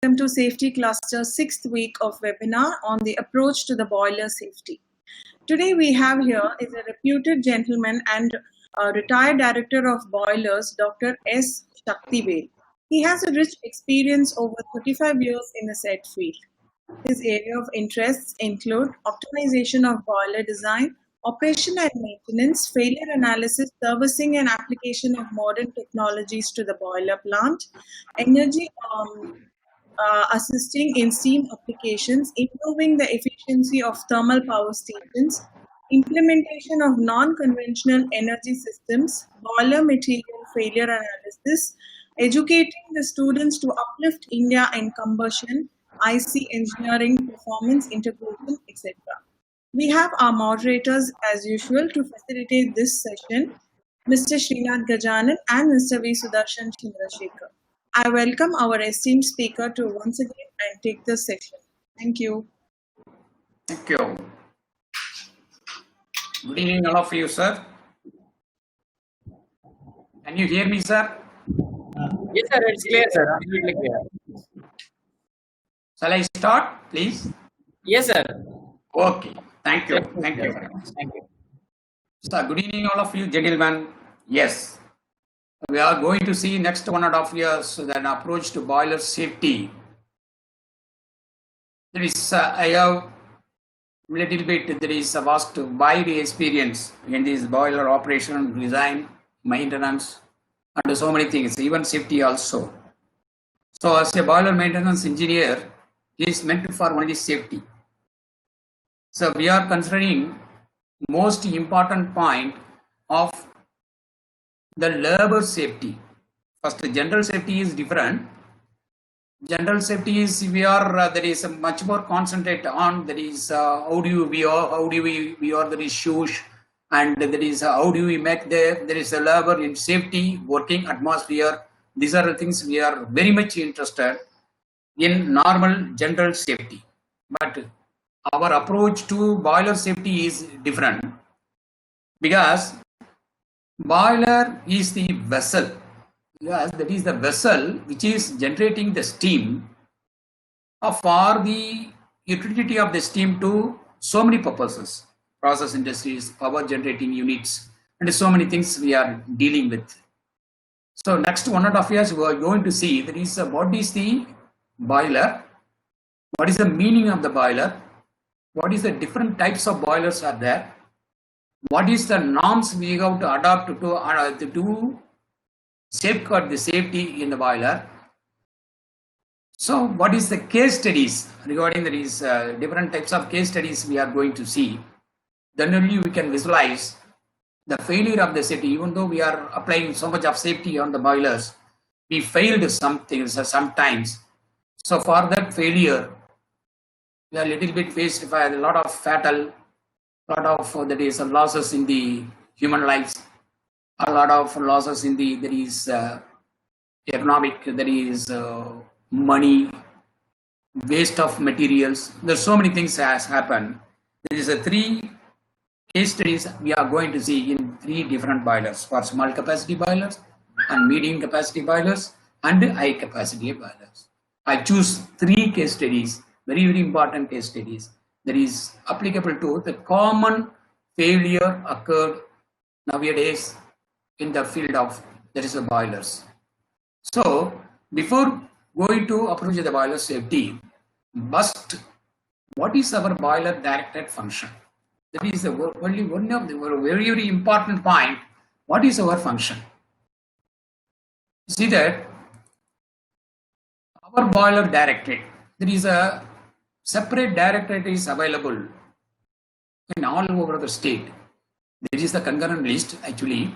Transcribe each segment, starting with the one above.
Welcome to Safety Cluster's 6th week of webinar on the approach to the boiler safety. Today we have here is a reputed gentleman and retired director of boilers, Dr.S. SAKTHIVEL. He has a rich experience over 35 years in the said field. His area of interests include optimization of boiler design, operation and maintenance, failure analysis, servicing and application of modern technologies to the boiler plant, energy assisting in steam applications, improving the efficiency of thermal power stations, implementation of non-conventional energy systems, boiler material failure analysis, educating the students to uplift India in combustion, IC engineering, performance integration, etc. We have our moderators as usual to facilitate this session, Mr. Srinath Gajanan and Mr. V. Sudarshan Chandrasekhar. I welcome our esteemed speaker to once again and take the session. Thank you. Thank you. Good evening, all of you, sir. Can you hear me, sir? Yes, sir. It's clear, sir. Absolutely clear. Shall I start, please? Yes, sir. Okay. Thank you. Thank you very much. Thank you. So, good evening, all of you, gentlemen. Yes. We are going to see next 1.5 years an approach to boiler safety. There is, I have little bit, there is a vast wide experience in this boiler operation, design, maintenance, and so many things, even safety also. So, as a boiler maintenance engineer, he is meant for only safety. So, we are considering most important point of the labor safety. First, general safety is different. General safety is there is a much more concentrate on there is how do we wear there is shoes, and there is how do we make there is a labor in safety, working atmosphere. These are the things we are very much interested in normal general safety. But our approach to boiler safety is different, because boiler is the vessel. Yes, that is the vessel which is generating the steam for the utility of the steam to so many purposes, process industries, power generating units, and so many things we are dealing with. So next 1.5 years we are going to see there is what is the boiler, what is the meaning of the boiler, what is the different types of boilers are there, what is the norms we have to adopt to safeguard the safety in the boiler. So what is the case studies regarding there is different types of case studies we are going to see. Then only we can visualize the failure of the safety. Even though we are applying so much of safety on the boilers, we failed some things sometimes. So for that failure, we are a little bit faced by a lot of fatal, lot of that is losses in the human lives, a lot of losses in the there is economic, there is money, waste of materials. There's so many things has happened. There is 3 case studies we are going to see in 3 different boilers, for small capacity boilers and medium capacity boilers and high capacity boilers. I choose 3 case studies, very, very important case studies that is applicable to the common failure occurred nowadays in the field of there is a boilers. So before going to approach the boiler safety, first, what is our boiler directed function? That is only one of the very, very important point. What is our function? See that our boiler directorate, there is a separate directorate is available in all over the state. There is the concurrent list actually.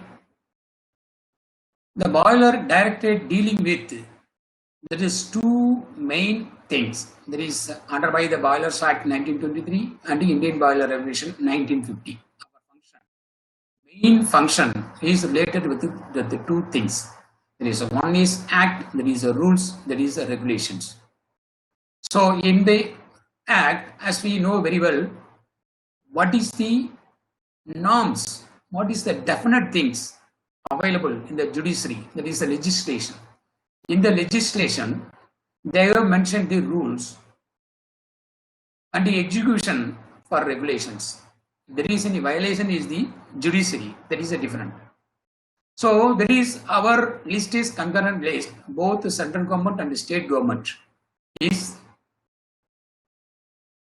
The boiler directorate dealing with, there is 2 main things. There is under by the Boilers Act 1923 and the Indian Boiler Regulation 1950. Our function, main function is related with the 2 things. There is one is act, there is a rules, there is a regulations. So in the act, as we know very well, what is the norms, what is the definite things available in the judiciary, that is the legislation. In the legislation, They have mentioned the rules and the execution for regulations. If there is any violation is the judiciary, that is a different. So there is our list is concurrent list, both the central government and the state government is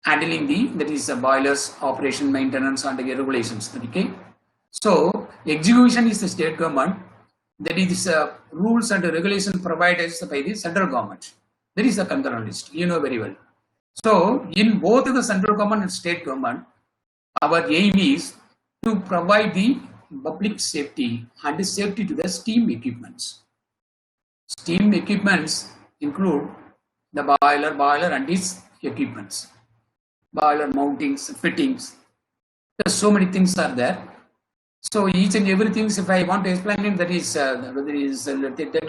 handling that is boilers, operation, maintenance and the regulations. Okay. So execution is the state government, that is rules and regulation provided by the central government. There is a concurrent list, you know very well. So in both the central government and state government, our aim is to provide the public safety and safety to the steam equipments. Steam equipments include the boiler and its equipments, boiler mountings, fittings. There's so many things are there. So each and everything, if I want to explain it, that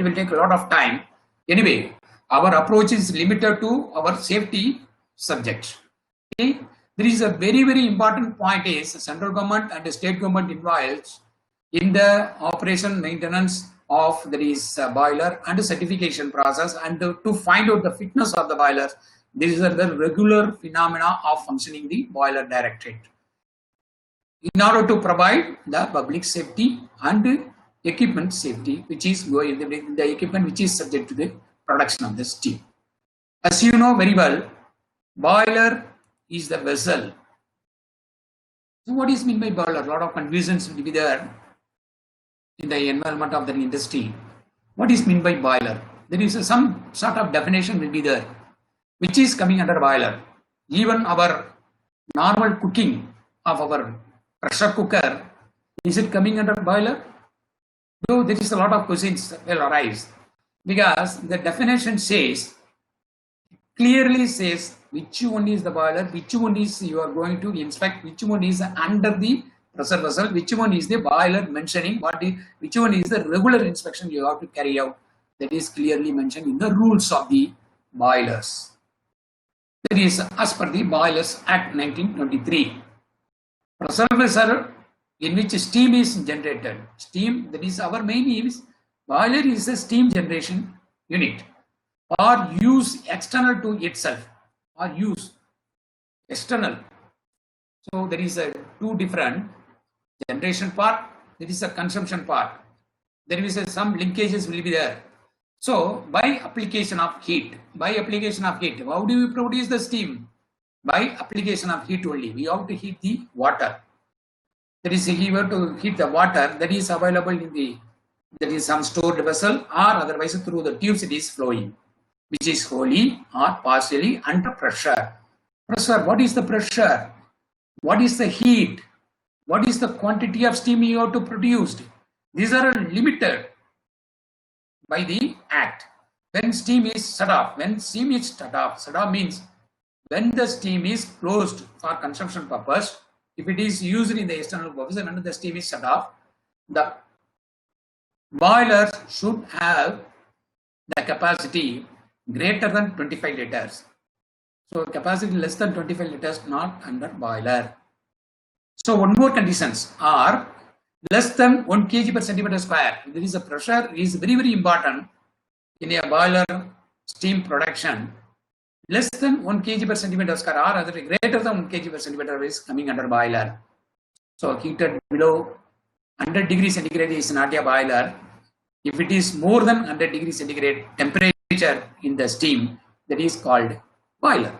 will take a lot of time. Anyway, our approach is limited to our safety subject. Okay? There is a very, very important point is central government and the state government involved in the operation maintenance of boiler and certification process, and to find out the fitness of the boilers. These are the regular phenomena of functioning the boiler directorate in order to provide the public safety and equipment safety, which is going the equipment which is subject to the production of the steam. As you know very well, boiler is the vessel. So what is meant by boiler? A lot of confusions will be there in the environment of the industry. What is meant by boiler? There is some sort of definition will be there, which is coming under boiler. Even our normal cooking of our pressure cooker, is it coming under boiler? Though there is a lot of questions will arise, because the definition clearly says which one is the boiler, which one is you are going to inspect, which one is under the pressure vessel, which one is the boiler, mentioning which one is the regular inspection you have to carry out. That is clearly mentioned in the rules of the boilers. That is as per the Boilers Act 1923. Pressure vessel in which steam is generated. Steam, that is our main aim is boiler is a steam generation unit, or use external to itself, or use external. So there is a two different generation part, there is a consumption part. There is some linkages will be there. So by application of heat, how do we produce the steam? By application of heat only. We have to heat the water. That is, if you were to heat the water, that is available in there is some stored vessel, or otherwise through the tubes it is flowing, which is wholly or partially under pressure. Pressure, what is the pressure? What is the heat? What is the quantity of steam you have to produce? These are limited by the act. When steam is shut off, shut off means when the steam is closed for consumption purpose. If it is used in the external purpose, and when the steam is shut off, the boilers should have the capacity greater than 25 liters. So capacity less than 25 liters not under boiler. So one more conditions are less than 1 kg per centimeter square. There is a pressure is very, very important in a boiler steam production. Less than 1 kg per centimeter square, or other greater than 1 kg per centimeter is coming under boiler. So heated below 100 degrees centigrade is not a boiler. If it is more than 100 degrees centigrade temperature in the steam, that is called boiler.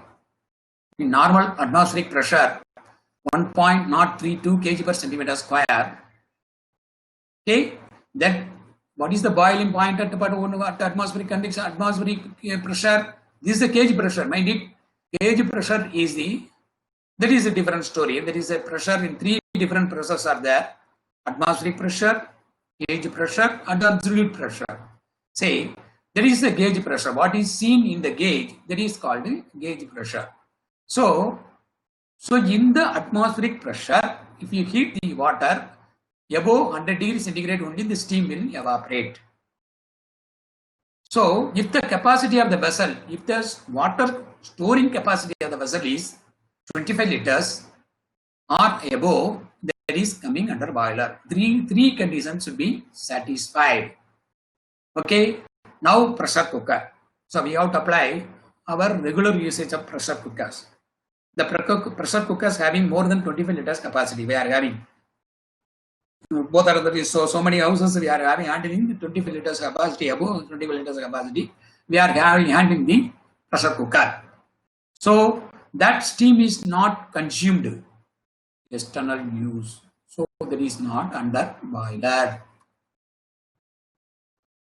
In normal atmospheric pressure, 1.032 kg per centimeter square. Okay, that what is the boiling point at atmospheric condition, atmospheric pressure? This is the gauge pressure. Mind it, gauge pressure is that is a different story. There is a pressure in 3 different pressures are there: atmospheric pressure, gauge pressure, and absolute pressure. Say there is a gauge pressure. What is seen in the gauge, that is called gauge pressure. So in the atmospheric pressure, if you heat the water above 100 degrees centigrade, only the steam will evaporate. So if the capacity of the vessel, if the water storing capacity of the vessel is 25 liters or above, that is coming under boiler. Three conditions should be satisfied. Okay. Now pressure cooker. So we have to apply our regular usage of pressure cookers. The pressure cookers having more than 25 liters capacity. We are having both are the so many houses we are having handling 25 liters capacity, above 25 liters capacity. We are handling the pressure cooker. So that steam is not consumed external use. So that is not under boiler.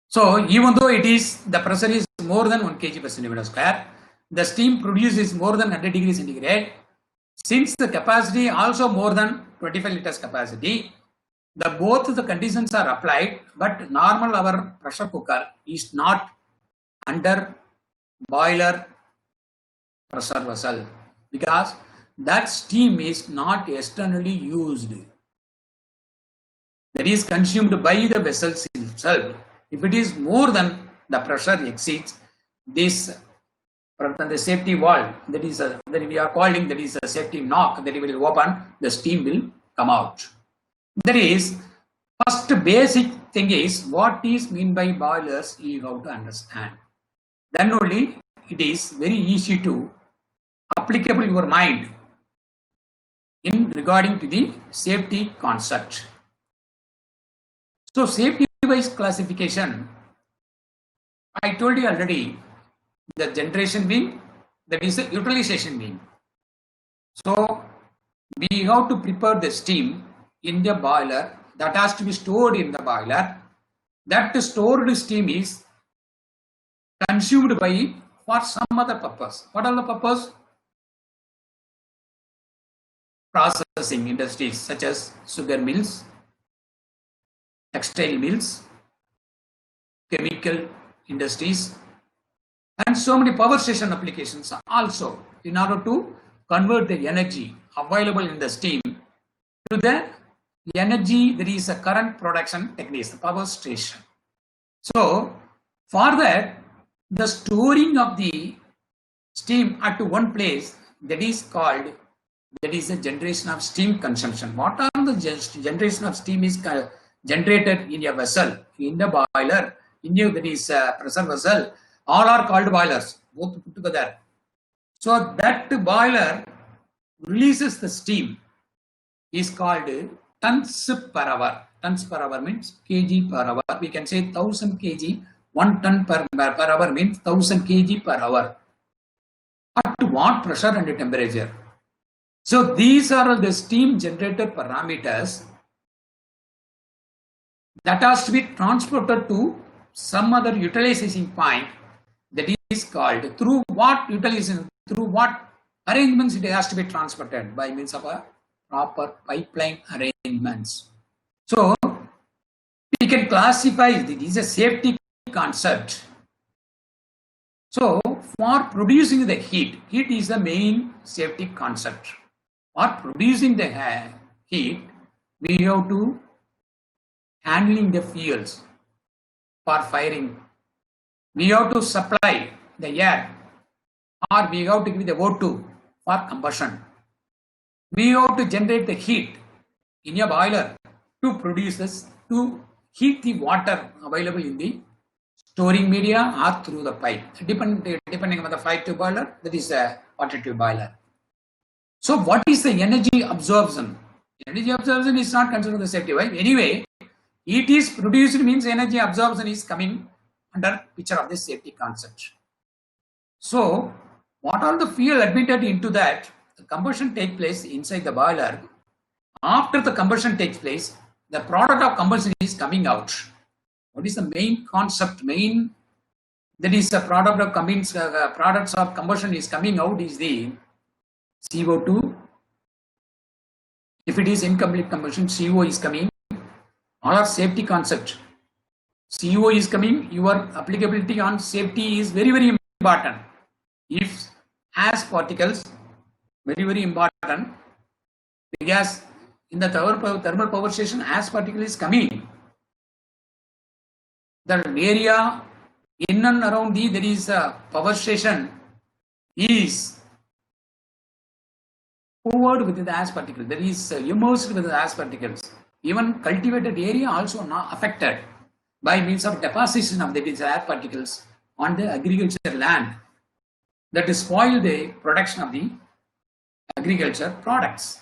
So even though it is the pressure is more than 1 kg per centimeter square, the steam produced is more than 100 degrees centigrade. Since the capacity also more than 25 liters capacity, both the conditions are applied, but normal our pressure cooker is not under boiler pressure vessel because that steam is not externally used. That is consumed by the vessels itself. If it is more than the pressure exceeds this, the safety valve that is that we are calling, that is a safety knock that will open, the steam will come out. That is, first basic thing is what is mean by boilers you have to understand. Then only it is very easy to applicable your mind in regarding to the safety concept. So safety wise classification, I told you already, the generation wing, that is the utilization wing. So we have to prepare the steam in the boiler that has to be stored in the boiler. That stored steam is consumed by for some other purpose. What are the purpose? Processing industries such as sugar mills, textile mills, chemical industries, and so many power station applications also, in order to convert the energy available in the steam to the energy that is a current production techniques, the power station. So for that, the storing of the steam at one place, that is called, that is a generation of steam consumption. What are the generation of steam is generated in a vessel, in the boiler, in the, that is a pressure vessel, all are called boilers, both put together. So that boiler releases the steam is called tons per hour. Tons per hour means kg per hour. We can say 1000 kg, 1 ton per hour means 1000 kg per hour. At what pressure and temperature? So these are the steam generator parameters that has to be transported to some other utilization point, that is called through what utilization, through what arrangements it has to be transported by means of a proper pipeline arrangements. So we can classify it is a safety concept. So for producing the heat is the main safety concept. For producing the heat, we have to handling the fuels for firing. We have to supply the air, or we have to give the O2 for combustion. We have to generate the heat in a boiler to produce this, to heat the water available in the storing media or through the pipe. Depending on the pipe tube boiler, that is a water tube boiler. So what is the energy absorption? Energy absorption is not considered the safety valve. Anyway, it is produced means energy absorption is coming under picture of the safety concept. So what are the fuel admitted into that? The combustion takes place inside the boiler. After the combustion takes place, the product of combustion is coming out. What is the main concept? That is the product of products of combustion is coming out is the CO2. If it is incomplete combustion, CO is coming. All are safety concept. CO is coming. Your applicability on safety is very, very important. If as particles, very, very important, because in the thermal power station, as particle is coming, the area in and around there is a power station is covered with the ash particle. There is immersed with the ash particles. Even cultivated area also not affected by means of deposition of the air particles on the agriculture land that spoil the production of the agriculture products.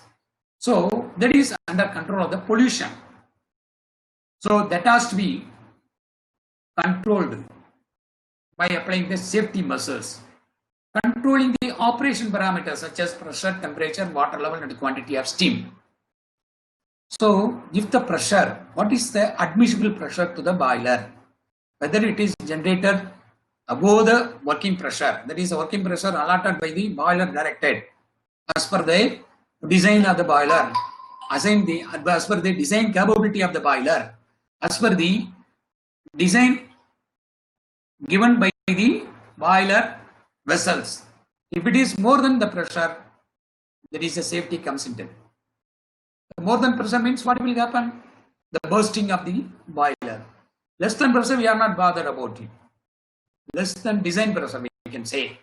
So that is under control of the pollution. So that has to be controlled by applying the safety measures, controlling the operation parameters such as pressure, temperature, water level, and the quantity of steam. So if the pressure, what is the admissible pressure to the boiler? Whether it is generated above the working pressure, that is the working pressure allotted by the boiler directorate as per the design of the boiler, as per the design capability of the boiler, as per the design given by the boiler vessels. If it is more than the pressure, there is a safety comes into it. More than pressure means what will happen? The bursting of the boiler. Less than pressure, we are not bothered about it. Less than design pressure, we can say.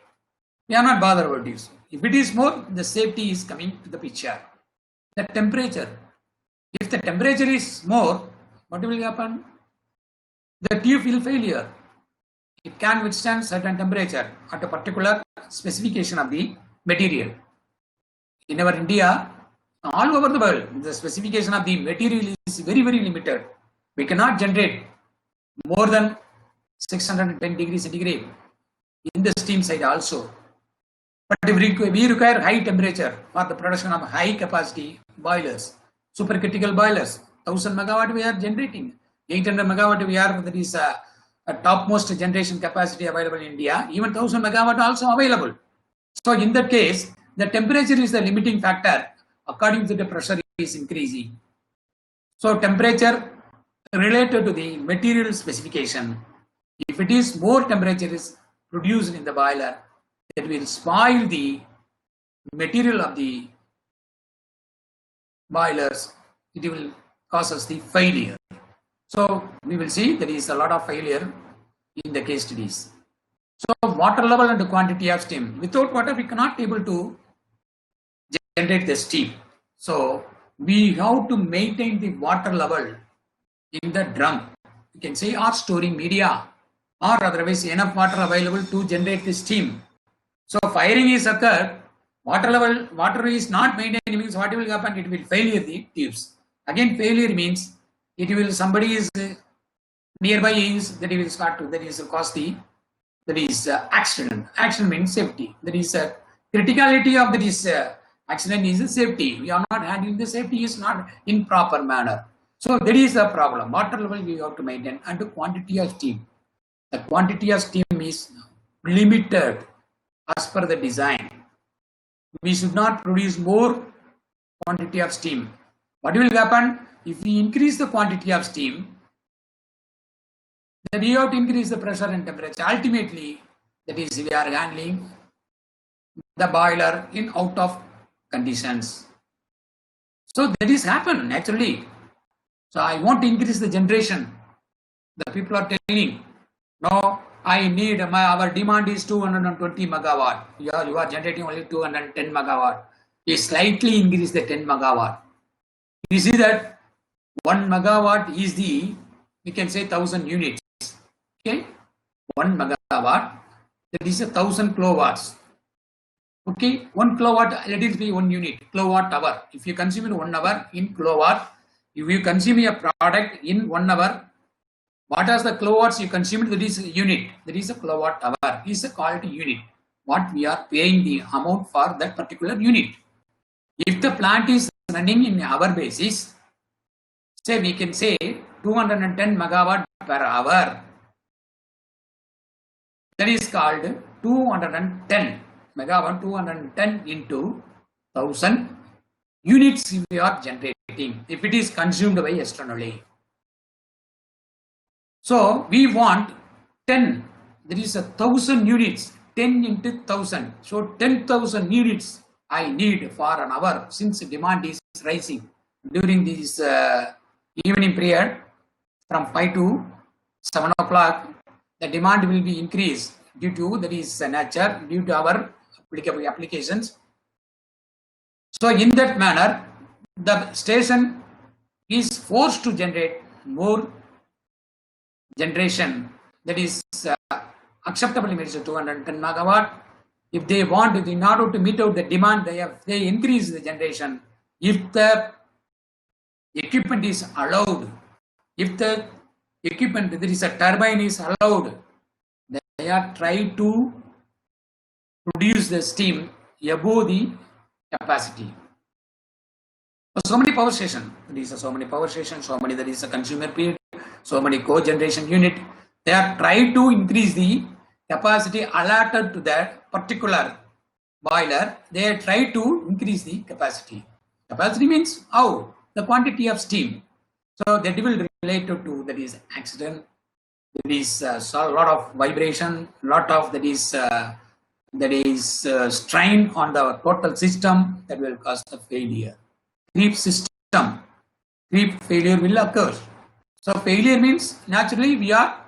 We are not bothered about this. If it is more, the safety is coming to the picture. The temperature. If the temperature is more, what will happen? The tube will failure. It can withstand certain temperature at a particular specification of the material. In our India, all over the world, the specification of the material is very, very limited. We cannot generate more than 610 degrees centigrade in the steam side also. But if we require high temperature for the production of high capacity boilers, supercritical boilers, 1000 megawatt we are generating, 800 megawatt we are, that is a topmost generation capacity available in India, even 1000 megawatt also available. So in that case, the temperature is the limiting factor according to the pressure is increasing. So temperature related to the material specification. If it is more temperature is produced in the boiler, it will spoil the material of the boilers. It will cause us the failure. So we will see there is a lot of failure in the case studies. So water level and the quantity of steam. Without water, we cannot able to generate the steam. So we have to maintain the water level in the drum. You can say or storing media or otherwise enough water available to generate the steam. So firing is occurred, water is not maintained, means what will happen? It will failure the tubes. Again, failure means it will, somebody is nearby is that it will start to, that is cause the, that is accident. Accident means safety. That is criticality of this accident is safety. We are not handling the safety is not in proper manner. So that is the problem. Water level we have to maintain and the quantity of steam. The quantity of steam is limited as per the design. We should not produce more quantity of steam. What will happen? If we increase the quantity of steam, then we have to increase the pressure and temperature. Ultimately, that is we are handling the boiler in out of conditions. So that is happen naturally. So I want to increase the generation. The people are telling, no, I need our demand is 220 megawatt. You are generating only 210 megawatt. You slightly increase the 10 megawatt. You see that 1 megawatt is the, we can say 1000 units. Okay, 1 megawatt, that is 1000 kilowatts. Okay, 1 kilowatt, let it be 1 unit, kilowatt hour. If you consume in 1 hour in kilowatt, if you consume a product in 1 hour, what are the kilowatts you consumed? That is a unit, that is a kilowatt hour, is a called unit. What we are paying the amount for that particular unit. If the plant is running in hour basis, say we can say 210 megawatt per hour. That is called 210 megawatt, 210 into 1000 units we are generating if it is consumed by externally. So we want 10, there is 1000 units, 10 into 1000. So 10,000 units I need for an hour since demand is rising during this evening period from 5 to 7 o'clock. The demand will be increased due to that is nature, due to our applicable applications. So in that manner, the station is forced to generate more generation, that is acceptable limit is 210 megawatt. If they want, in order to meet out the demand, they increase the generation. If the equipment is allowed, if the equipment, there is a turbine is allowed, they are trying to produce the steam above the capacity. So many power stations, there is so many power stations, so many, there is a consumer period, so many co-generation unit. They are trying to increase the capacity allotted to that particular boiler. They try to increase the capacity. Capacity means how? The quantity of steam. So that will relate to that is accident. There is a lot of vibration, lot of that is strain on the total system that will cause the failure. Creep system, creep failure will occur. So failure means naturally we are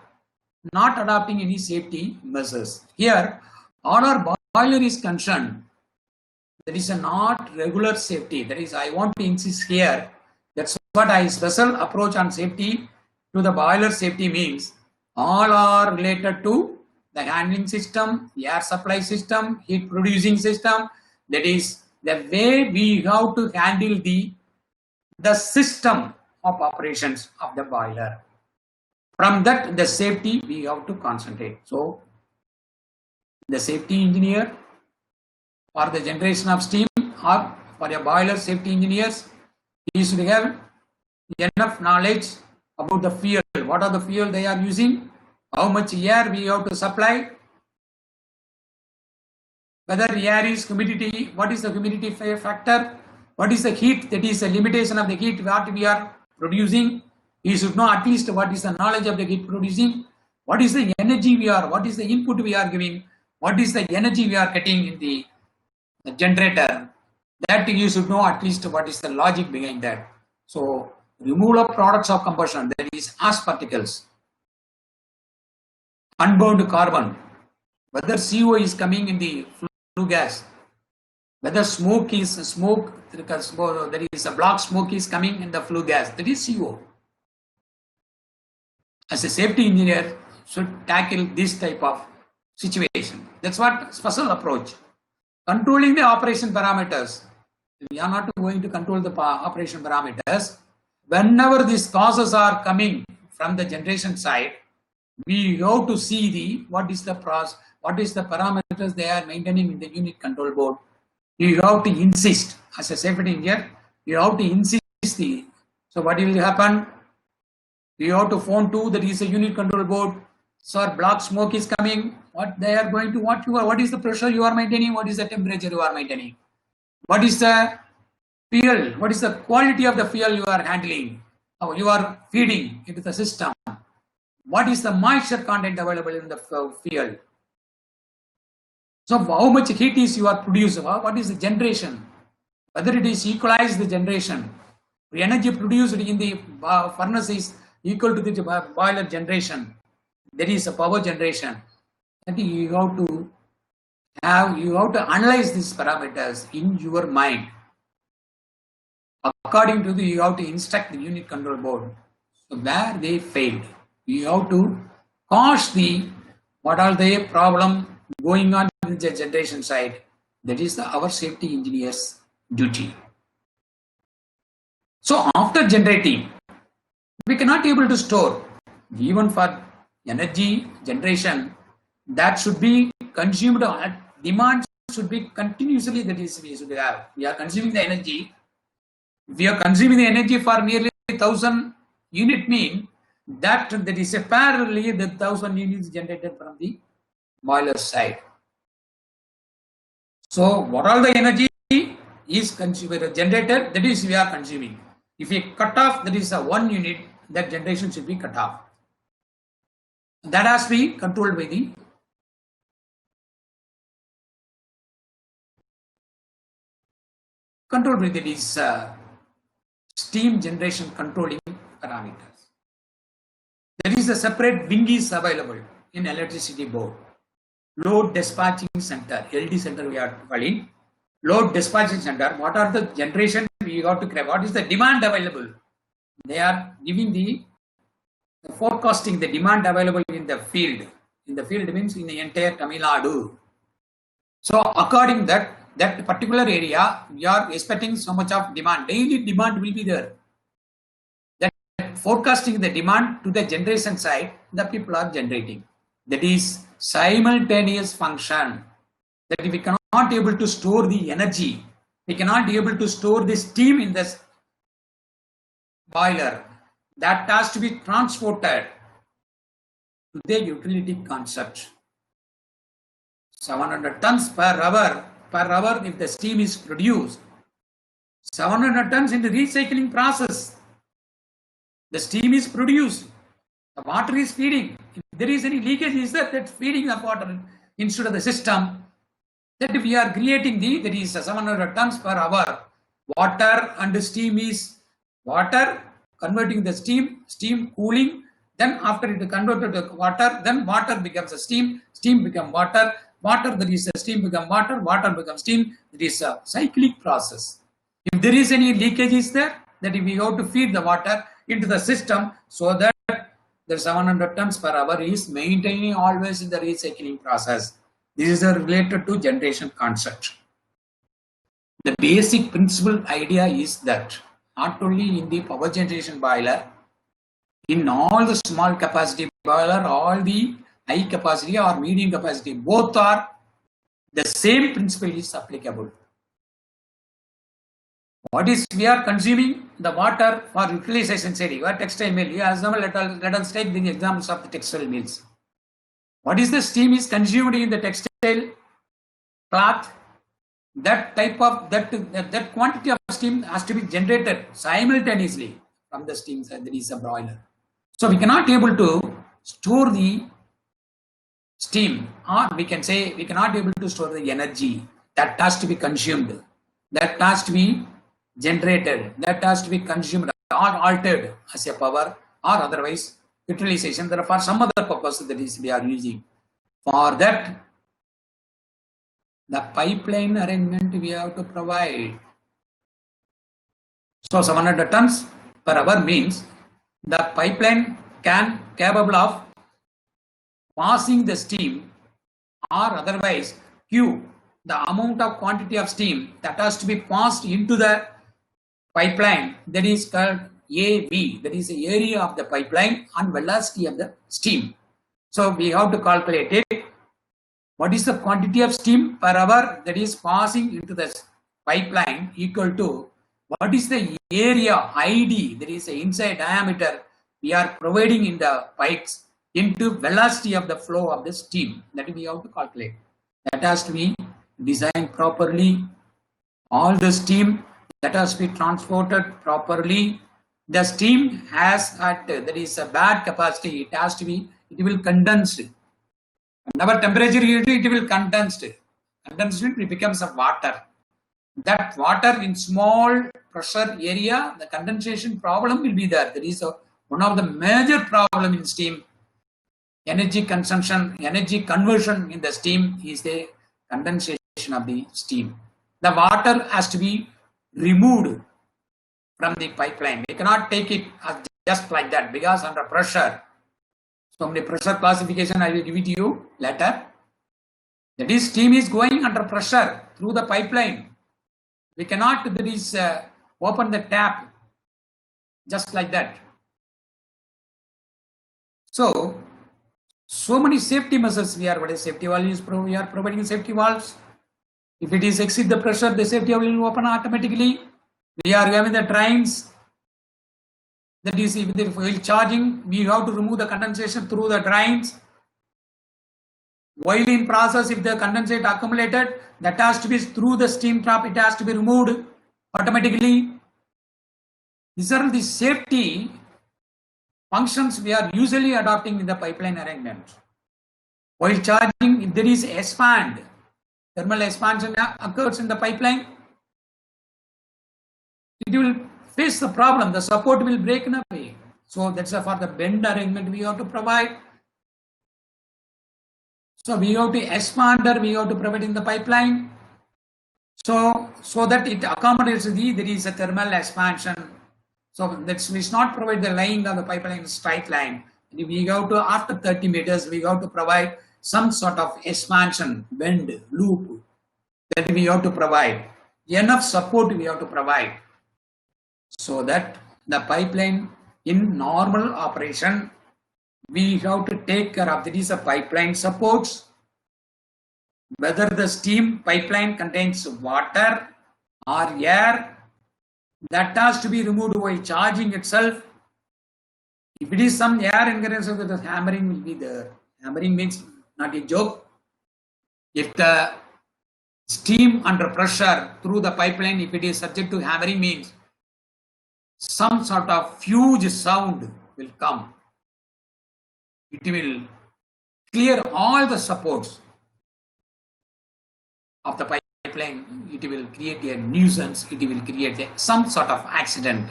not adopting any safety measures. Here, all our boiler is concerned, there is a not regular safety. That is, I want to insist here. That's what I special approach on safety to the boiler safety means all are related to the handling system, the air supply system, heat producing system. That is the way we have to handle the system of operations of the boiler. From that, the safety we have to concentrate. So, the safety engineer for the generation of steam or for a boiler safety engineers, he should have enough knowledge about the fuel. What are the fuel they are using? How much air we have to supply? Whether air is humidity, what is the humidity factor? What is the heat? That is the limitation of the heat what we are producing. You should know at least what is the knowledge of the heat producing. What is the energy we are, what is the input we are giving, what is the energy we are getting in the generator. That you should know at least what is the logic behind that. So removal of products of combustion, that is ash particles, unburned carbon, whether CO is coming in the flue gas, whether smoke is smoke, there is a black smoke is coming in the flue gas, that is CO. As a safety engineer should tackle this type of situation. That's what special approach. Controlling the operation parameters. We are not going to control the operation parameters. Whenever these causes are coming from the generation side, we have to see what is the parameters they are maintaining in the unit control board. You have to insist as a safety engineer. You have to insist so what will happen? You have to phone to that is a unit control board. Sir, black smoke is coming. What they are going to what is the pressure you are maintaining? What is the temperature you are maintaining? What is the fuel? What is the quality of the fuel you are handling? How you are feeding into the system? What is the moisture content available in the fuel? So how much heat is you are producing? What is the generation? Whether it is equalized the generation. The energy produced in the furnace is equal to the boiler generation. There is a power generation. I think you have to analyze these parameters in your mind. According to you have to instruct the unit control board. So where they failed, you have to cause what are the problem going on in the generation side. That is our safety engineer's duty. So after generating, we cannot be able to store even for energy generation that should be consumed at demand should be continuously, that is we should have. We are consuming the energy. If we are consuming the energy for nearly 1,000 unit mean that there is a parallelly the 1,000 units generated from the boiler side. So what all the energy is consumed generated, that is we are consuming. If we cut off, that is a 1 unit, that generation should be cut off. That has to be controlled by the steam generation controlling parameters. There is a separate wing is available in electricity board. Load dispatching center, LD center we are calling. Load dispatching center, what are the generation we got to create? What is the demand available? They are giving the forecasting the demand available in the field. In the field means in the entire Tamil Nadu. So according that particular area, we are expecting so much of demand. Daily demand will be there. That forecasting the demand to the generation side, the people are generating. That is simultaneous function. That we cannot able to store the energy. We cannot be able to store the steam in this boiler. That has to be transported to the utility concept. 700 tons per hour if the steam is produced. 700 tons in the recycling process. The steam is produced. The water is feeding. If there is any leakage, is that feeding the water instead of the system. That we are creating there is 700 tons per hour. Water and steam is water converting the steam cooling. Then after it converted to water, then water becomes a steam becomes water. Water, there is a steam become water becomes steam. There is a cyclic process. If there is any leakage is there, that we have to feed the water into the system so that the 700 tons per hour is maintaining always in the recycling process. This is related to generation concept. The basic principle idea is that not only in the power generation boiler, in all the small capacity boiler, all the high capacity or medium capacity, both are the same principle is applicable. What is we are consuming the water for utilization setting or textile mill? As let us take the examples of the textile mills. What is the steam is consumed in the textile cloth? That type of that quantity of steam has to be generated simultaneously from the steam side. There is a boiler. So we cannot able to store the steam, or we can say we cannot able to store the energy that has to be consumed, that has to be generated, that has to be consumed or altered as a power or otherwise utilization. There are for some other purpose that is we are using. For that, the pipeline arrangement we have to provide. So 700 tons per hour means the pipeline capable of passing the steam or otherwise Q, the amount of quantity of steam that has to be passed into the pipeline, that is called AV, that is the area of the pipeline and velocity of the steam. So we have to calculate it. What is the quantity of steam per hour that is passing into the pipeline equal to what is the area ID, that is the inside diameter we are providing in the pipes into velocity of the flow of the steam, that we have to calculate. That has to be designed properly. All the steam that has to be transported properly. The steam has there is a bad capacity. It will condense. Whenever temperature it will condense. Condensed it becomes a water. That water in small pressure area, the condensation problem will be there. There is one of the major problem in steam. Energy consumption, energy conversion in the steam is the condensation of the steam. The water has to be removed from the pipeline. We cannot take it just like that because under pressure. So the pressure classification I will give it to you later. That is, steam is going under pressure through the pipeline. We cannot open the tap just like that. So many safety measures we are. What is safety valve is we are providing safety valves. If it is exceed the pressure, the safety valve will open automatically. We are having the drains. That is, while charging, we have to remove the condensation through the drains. While in process, if the condensate accumulated, that has to be through the steam trap. It has to be removed automatically. These are the safety functions we are usually adopting in the pipeline arrangement. While charging, if there is expand, thermal expansion occurs in the pipeline, it will face the problem, the support will break away. So that's for the bend arrangement we have to provide. So we have to expander, we have to provide in the pipeline. So that it accommodates there is a thermal expansion. So that we not provide the line of the pipeline straight line. We have to, after 30 meters, we have to provide some sort of expansion, bend, loop that we have to provide. Enough support we have to provide so that the pipeline in normal operation, we have to take care of. There is a pipeline supports. Whether the steam pipeline contains water or air, that has to be removed while charging itself. If it is some air ingredients, the hammering will be there. Hammering means not a joke. If the steam under pressure through the pipeline, if it is subject to hammering, means some sort of huge sound will come. It will clear all the supports of the pipeline. It will create a nuisance. It will create some sort of accident.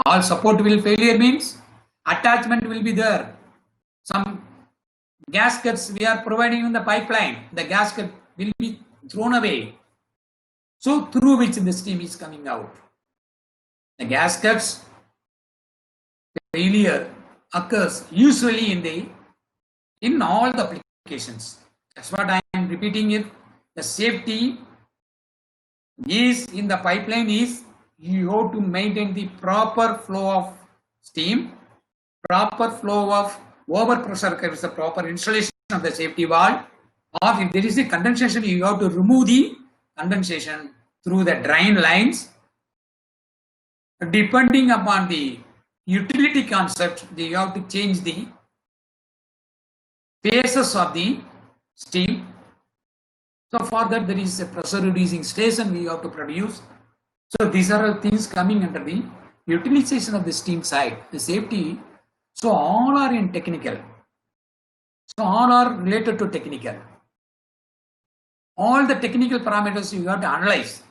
All support will failure means attachment will be there. Some gaskets we are providing in the pipeline, the gasket will be thrown away. So through which the steam is coming out. The gaskets failure occurs usually in all the applications. That's what I am repeating it. The safety is in the pipeline is you have to maintain the proper flow of steam, proper flow of overpressure, there is a proper installation of the safety valve, or if there is a condensation, you have to remove the condensation through the drain lines. Depending upon the utility concept, you have to change the phases of the steam. So for that, there is a pressure reducing station we have to produce. So these are all things coming under the utilization of the steam side, the safety. So all are in technical. So all are related to technical. All the technical parameters you have to analyze.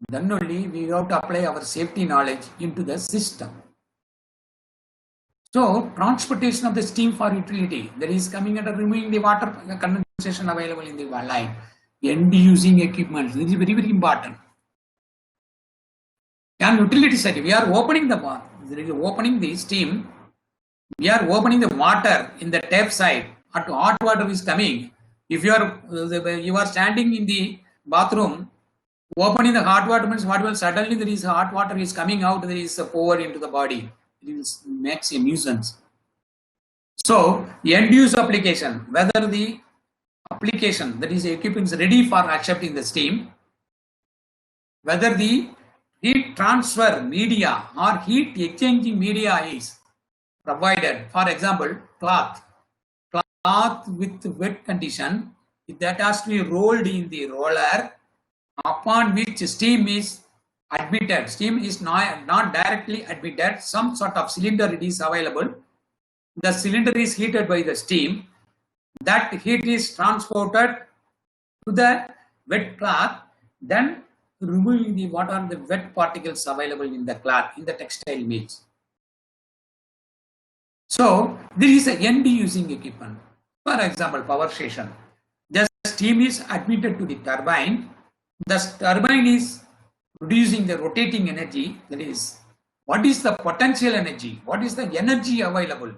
Then only we have to apply our safety knowledge into the system. So transportation of the steam for utility, that is coming under removing the water condensation available in the line. End using equipment, this is very, very important. And utility side, we are opening the steam, we are opening the water in the tap side. Hot water is coming. If you are standing in the bathroom, opening the hot water means what will suddenly there is hot water is coming out, there is a pour into the body. It makes a nuisance. So end use application, whether the application that is equipment is ready for accepting the steam, whether the heat transfer media or heat exchanging media is provided. For example, cloth with wet condition, that has to be rolled in the roller upon which steam is admitted. Steam is not directly admitted. Some sort of cylinder it is available. The cylinder is heated by the steam. That heat is transported to the wet cloth, then removing what are the wet particles available in the cloth, in the textile mills. So there is an end using equipment. For example, power station. The steam is admitted to the turbine. The turbine is producing the rotating energy. That is, what is the potential energy? What is the energy available?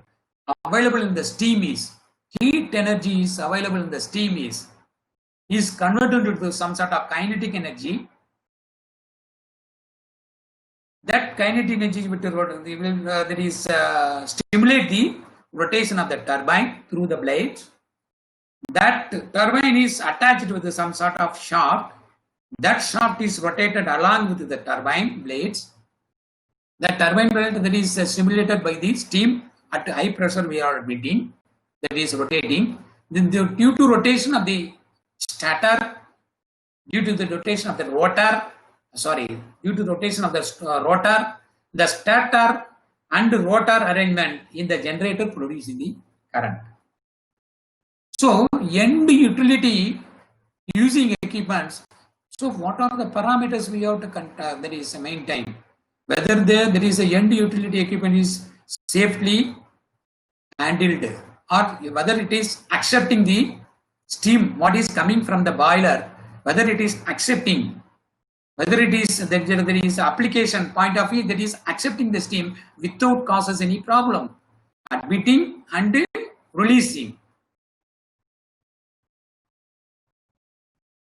Available in the steam is heat energy is available in the steam is converted into some sort of kinetic energy. That kinetic energy will stimulate the rotation of the turbine through the blades. That turbine is attached with some sort of shaft. That shaft is rotated along with the turbine blades. The turbine blade that is stimulated by the steam at high pressure we are admitting, that is rotating. Then due to rotation of the stator, due to the rotation of the rotor, due to rotation of the rotor, the stator and rotor arrangement in the generator producing the current. So end utility using equipments. So what are the parameters we have to that is maintain? Whether there is a end utility equipment is safely handled, or whether it is accepting the steam what is coming from the boiler, whether it is accepting, whether it is that there is application point of view that is accepting the steam without causes any problem, admitting and releasing.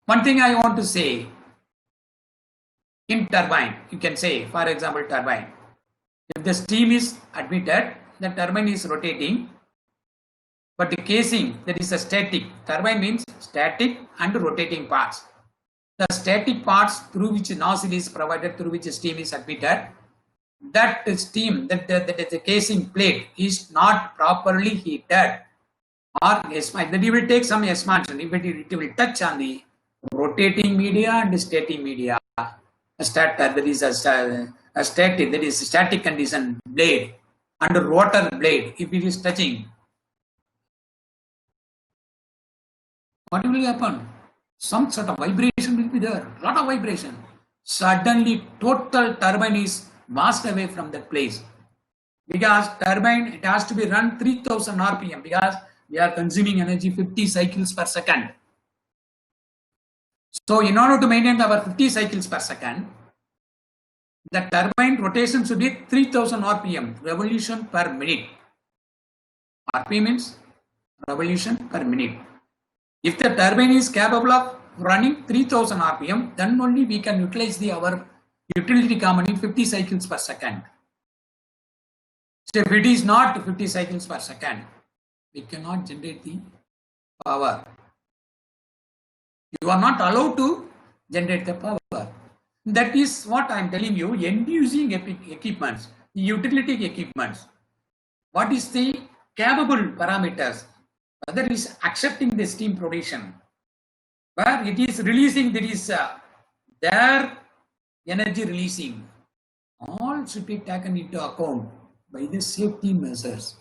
One thing I want to say, in turbine, you can say, for example, turbine. If the steam is admitted, the turbine is rotating, but the casing, that is a static. Turbine means static and rotating parts. The static parts through which nozzle is provided, through which steam is admitted, that steam, that the casing plate is not properly heated, or then it will take some expansion. It will touch on the rotating media and static media. A stator, that is a static, that is static condition blade, and a rotor blade, if it is touching, what will happen? Some sort of vibration will be there, lot of vibration. Suddenly, total turbine is washed away from that place. Because turbine, it has to be run 3000 RPM, because we are consuming energy 50 cycles per second. So in order to maintain our 50 cycles per second, the turbine rotation should be 3000 RPM, revolution per minute. RPM means revolution per minute. If the turbine is capable of running 3000 RPM, then only we can utilize our utility component 50 cycles per second. So if it is not 50 cycles per second, we cannot generate the power. You are not allowed to generate the power. That is what I am telling you, end-using equipments, utility equipments. What is the capable parameters? Whether it is accepting the steam production, where it is releasing, there is their energy releasing. All should be taken into account by the safety measures.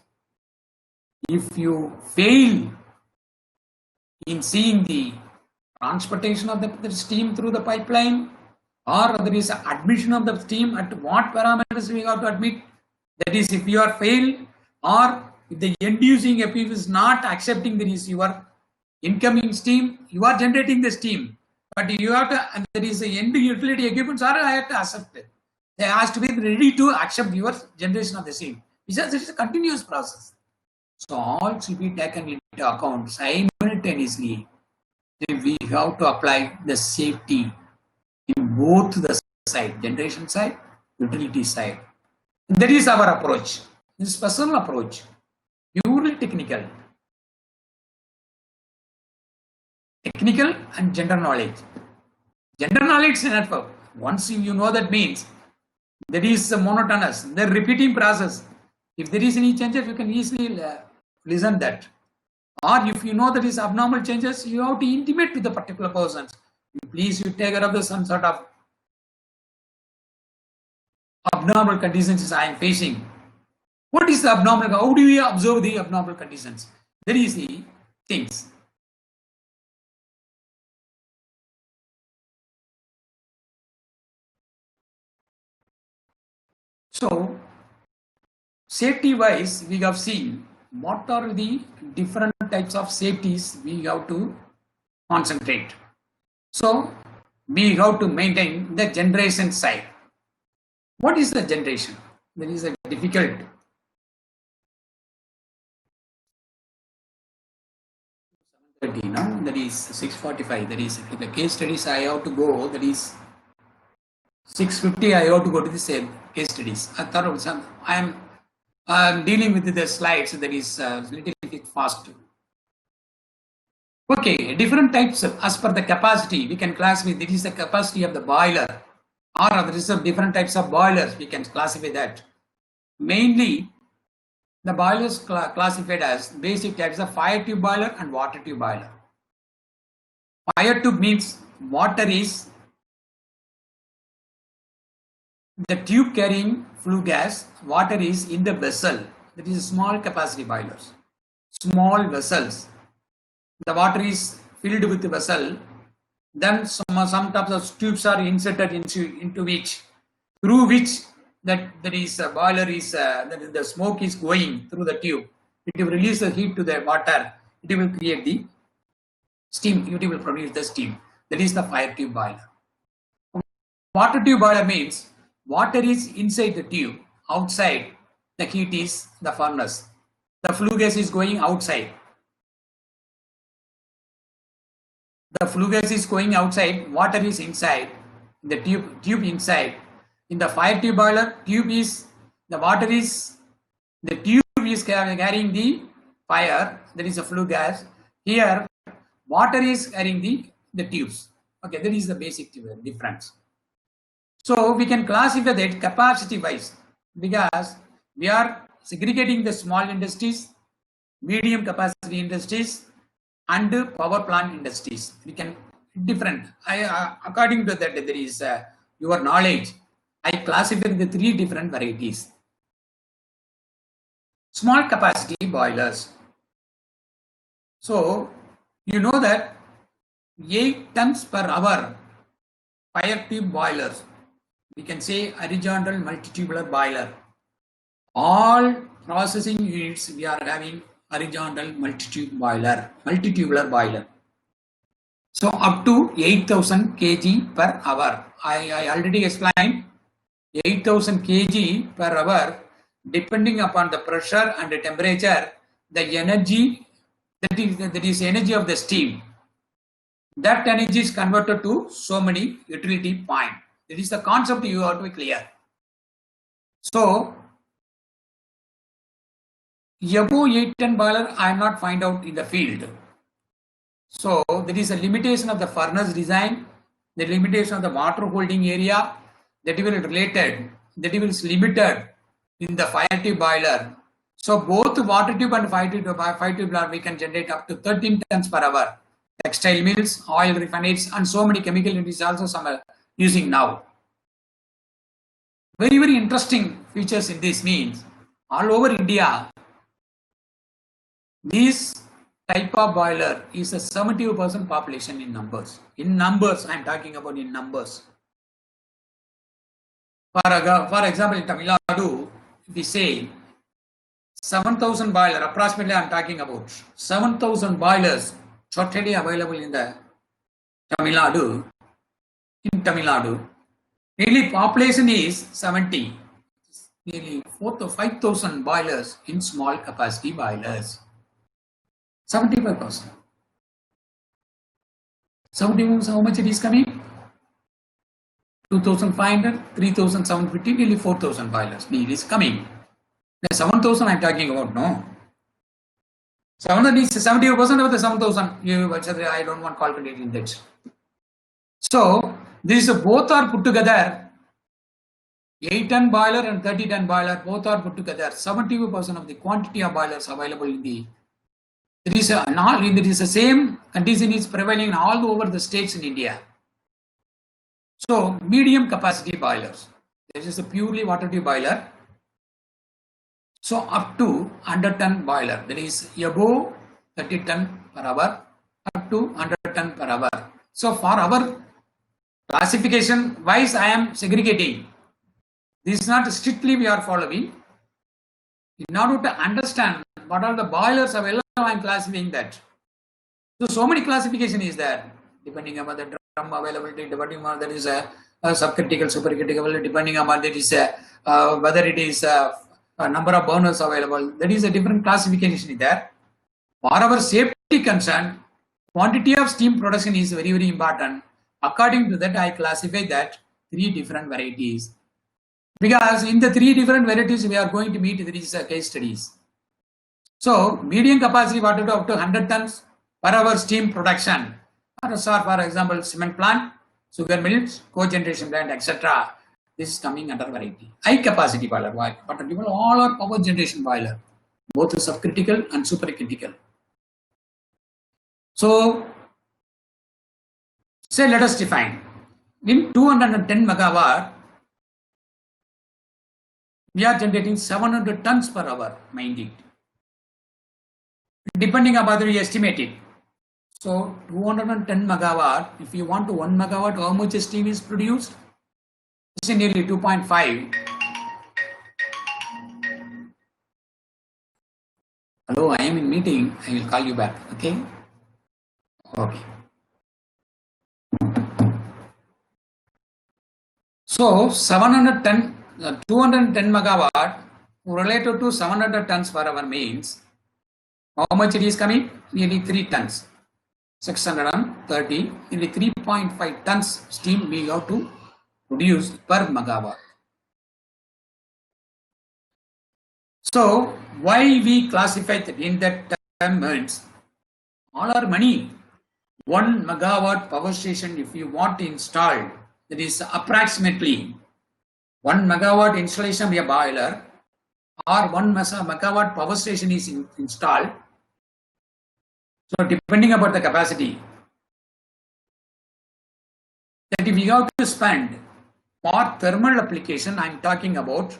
If you fail in seeing the transportation of the steam through the pipeline, or there is admission of the steam, at what parameters we have to admit, that is, if you are failed, or if the end-using equipment is not accepting there is your incoming steam, you are generating the steam, but you have to, and there is a end utility equipment, I have to accept it. They has to be ready to accept your generation of the steam. It is a continuous process. So all should be taken into account simultaneously. We have to apply the safety in both the side, generation side, utility side. And that is our approach. This is personal approach, purely technical. Technical and general knowledge. General knowledge is enough. Once you know that means, there is a monotonous, the repeating process. If there is any changes, you can easily listen that. Or if you know there is abnormal changes, you have to intimate to the particular persons. Please, you take care of the some sort of abnormal conditions I am facing. What is the abnormal? How do we observe the abnormal conditions? There is the things. So, safety wise, we have seen what are the different types of safeties we have to concentrate. So, we have to maintain the generation side. What is the generation? There is a difficult. That is 6:45. That is the case studies I have to go. That is 6:50. I have to go to the same case studies. I am dealing with the slides. That is a little bit fast. Okay, different types as per the capacity we can classify. This is the capacity of the boiler, or there is some different types of boilers. We can classify that. Mainly, the boilers classified as basic types of fire tube boiler and water tube boiler. Fire tube means water is the tube carrying flue gas. Water is in the vessel. That is small capacity boilers. Small vessels. The water is filled with the vessel. Then some types of tubes are inserted into which, through which that there is a boiler is that the smoke is going through the tube. It will release the heat to the water. It will create the steam. It will produce the steam. That is the fire tube boiler. Water tube boiler means water is inside the tube. Outside the heat is the furnace. the flue gas is going outside. The flue gas is going outside, water is inside, the tube inside. In the fire tube boiler, the tube is carrying the fire, that is a flue gas. Here, water is carrying the tubes. Okay, that is the basic difference. So we can classify that capacity wise, because we are segregating the small industries, medium capacity industries, and power plant industries. We can different. According to that, there is your knowledge. I classify the three different varieties. Small capacity boilers. So you know that 8 tons per hour fire tube boilers, we can say horizontal multitubular boiler. All processing units we are having horizontal multitubular boiler. So up to 8,000 kg per hour. I already explained 8,000 kg per hour, depending upon the pressure and the temperature, the energy that is energy of the steam. That energy is converted to so many utility point. That is the concept you have to be clear. So above 8 ton boiler I am not find out in the field. So there is a limitation of the furnace design, the limitation of the water holding area, that is related, that is limited in the fire tube boiler. So both water tube and fire tube boiler we can generate up to 13 tons per hour. Textile mills, oil refineries, and so many chemical industries also some are using now. Very, very interesting features in this means all over India, this type of boiler is a 70% population in numbers. In numbers, I am talking about in numbers. For example, in Tamil Nadu, if we say 7,000 boiler, approximately I am talking about 7,000 boilers totally available in the Tamil Nadu. In Tamil Nadu, nearly population is 70. Nearly 4,000 to 5,000 boilers in small capacity boilers. 75%. 75%, how much it is coming? 2,500, 3,750, nearly 4,000 boilers. It is coming. The 7,000 I am talking about, no. 70% of the 7,000. I don't want calculating that. So this both are put together. 8 ton boiler and 30 ton boiler both are put together. 70% of the quantity of boilers available in the there is the same condition is prevailing all over the states in India. So medium capacity boilers. This is a purely water tube boiler. So up to 100 ton boiler, that is above 30 ton per hour, up to 100 ton per hour. So for our classification wise, I am segregating. This is not strictly we are following. In order to understand what are the boilers available, I am classifying that. So many classification is there, depending upon the drum availability, depending upon that is a subcritical, supercritical, depending upon that is whether it is a number of burners available. That is a different classification there. For our safety concern, quantity of steam production is very, very important. According to that, I classify that 3 different varieties. Because in the 3 different varieties we are going to meet, there is case studies. So medium capacity water to up to 100 tons per hour steam production. For example, cement plant, sugar mills, cogeneration plant, etc. This is coming under variety. High capacity boiler, water tube, all are power generation boiler, both subcritical and supercritical. So say let us define in 210 megawatt. We are generating 700 tons per hour, mind it. Depending upon whether we estimate it. So 210 megawatt, if you want to 1 megawatt, how much steam is produced? It's nearly 2.5. Hello, I am in meeting. I will call you back. Okay. Okay. So 210 megawatt related to 700 tons per hour means How much it is coming? Nearly 3 tons. 630, nearly 3.5 tons steam we have to produce per megawatt. So why we classify that in that term means all our money. 1 megawatt power station, if you want to install, that is approximately 1 megawatt installation of a boiler or 1 megawatt power station is installed. So depending upon the capacity, that if we have to spend for thermal application, I am talking about,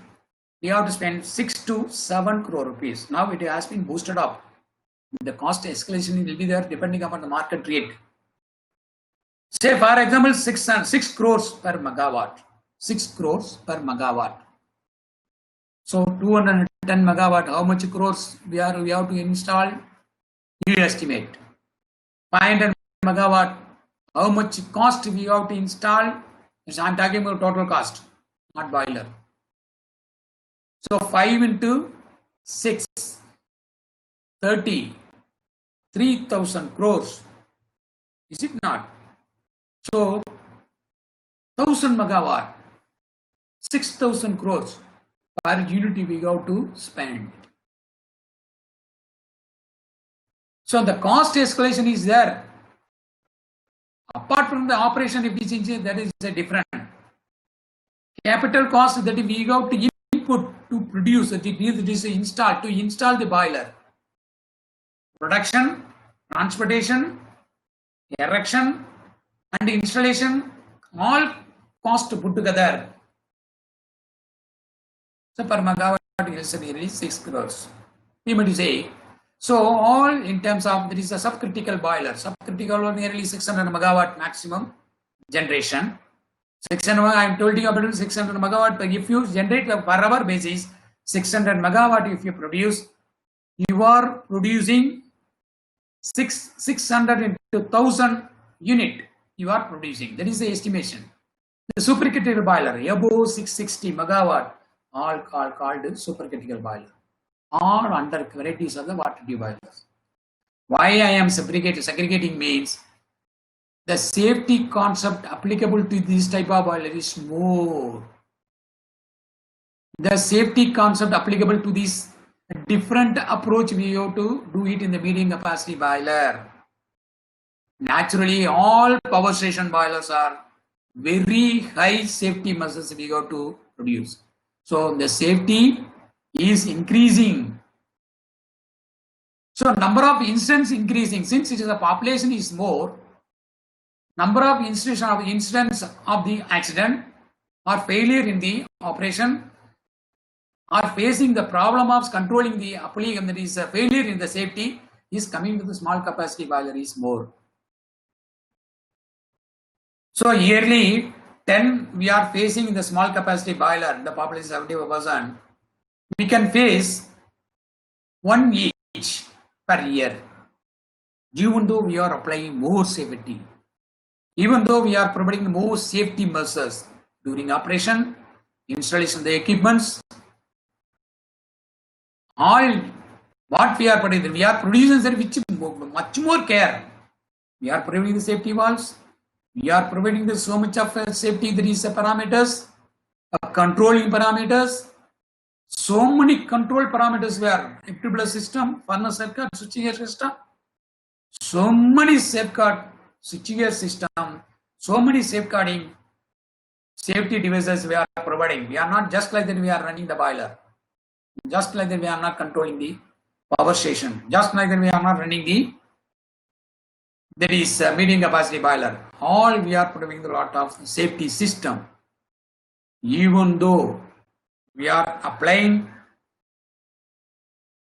we have to spend 6 to 7 crore rupees. Now it has been boosted up. The cost escalation will be there depending upon the market rate. Say for example 6 crores per megawatt. 6 crores per megawatt. So 210 megawatt, how much crores we have to install? You estimate. 500 megawatt, how much cost we have to install? I am talking about total cost, not boiler. So 5 into 6, 30, 3,000 crores. Is it not? So 1000 megawatt, 6,000 crores per unit we have to spend. So the cost escalation is there. Apart from the operation efficiency, that is a different. Capital cost that we have to input to produce, that it is installed to install the boiler. Production, transportation, erection and installation, all cost put together. So per megawatt is nearly 6 crores. We might say, so all in terms of, there is a subcritical boiler. Subcritical nearly 600 megawatt maximum generation. 600, I am told you about 600 megawatt. But if you generate a per hour basis, 600 megawatt if you produce, you are producing 600 into 1000 unit you are producing. That is the estimation. The supercritical boiler above 660 megawatt, all called supercritical boiler. All under varieties of the water tube boilers. Why I am segregating means the safety concept applicable to this type of boiler is more. The safety concept applicable to this different approach we have to do it in the medium capacity boiler. Naturally, all power station boilers are very high safety measures we have to produce. So the safety is increasing. So number of incidents increasing, since it is the population is more, number of incidents of the accident or failure in the operation or facing the problem of controlling the application, that is failure in the safety, is coming to the small capacity boiler is more. So yearly 10 we are facing in the small capacity boiler, the population is 75%. We can face 1 each per year, even though we are applying more safety, even though we are providing more safety measures during operation, installation of the equipments, all what we are producing which much more care. We are providing the safety valves, we are providing the so much of safety, there is parameters, controlling parameters. So many control parameters were electrical system, furnace safeguard, switchgear system, so many safeguard switchgear system, so many safeguarding safety devices we are providing. We are not just like that we are running the boiler, just like that we are not controlling the power station, just like that we are not running the, that is medium capacity boiler. All we are providing a lot of safety system, even though we are applying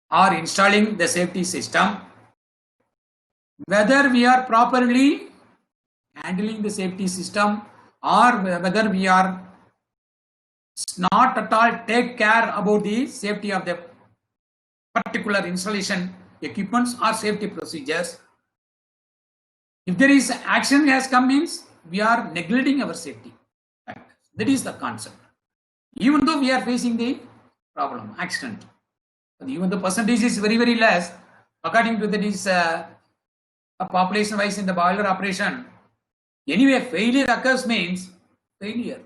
or installing the safety system, whether we are properly handling the safety system or whether we are not at all take care about the safety of the particular installation equipments or safety procedures. If there is action has come means we are neglecting our safety factors. That is the concept. Even though we are facing the problem, accident, but even the percentage is very, very less, According to that is a population wise in the boiler operation. Anyway, failure occurs means failure.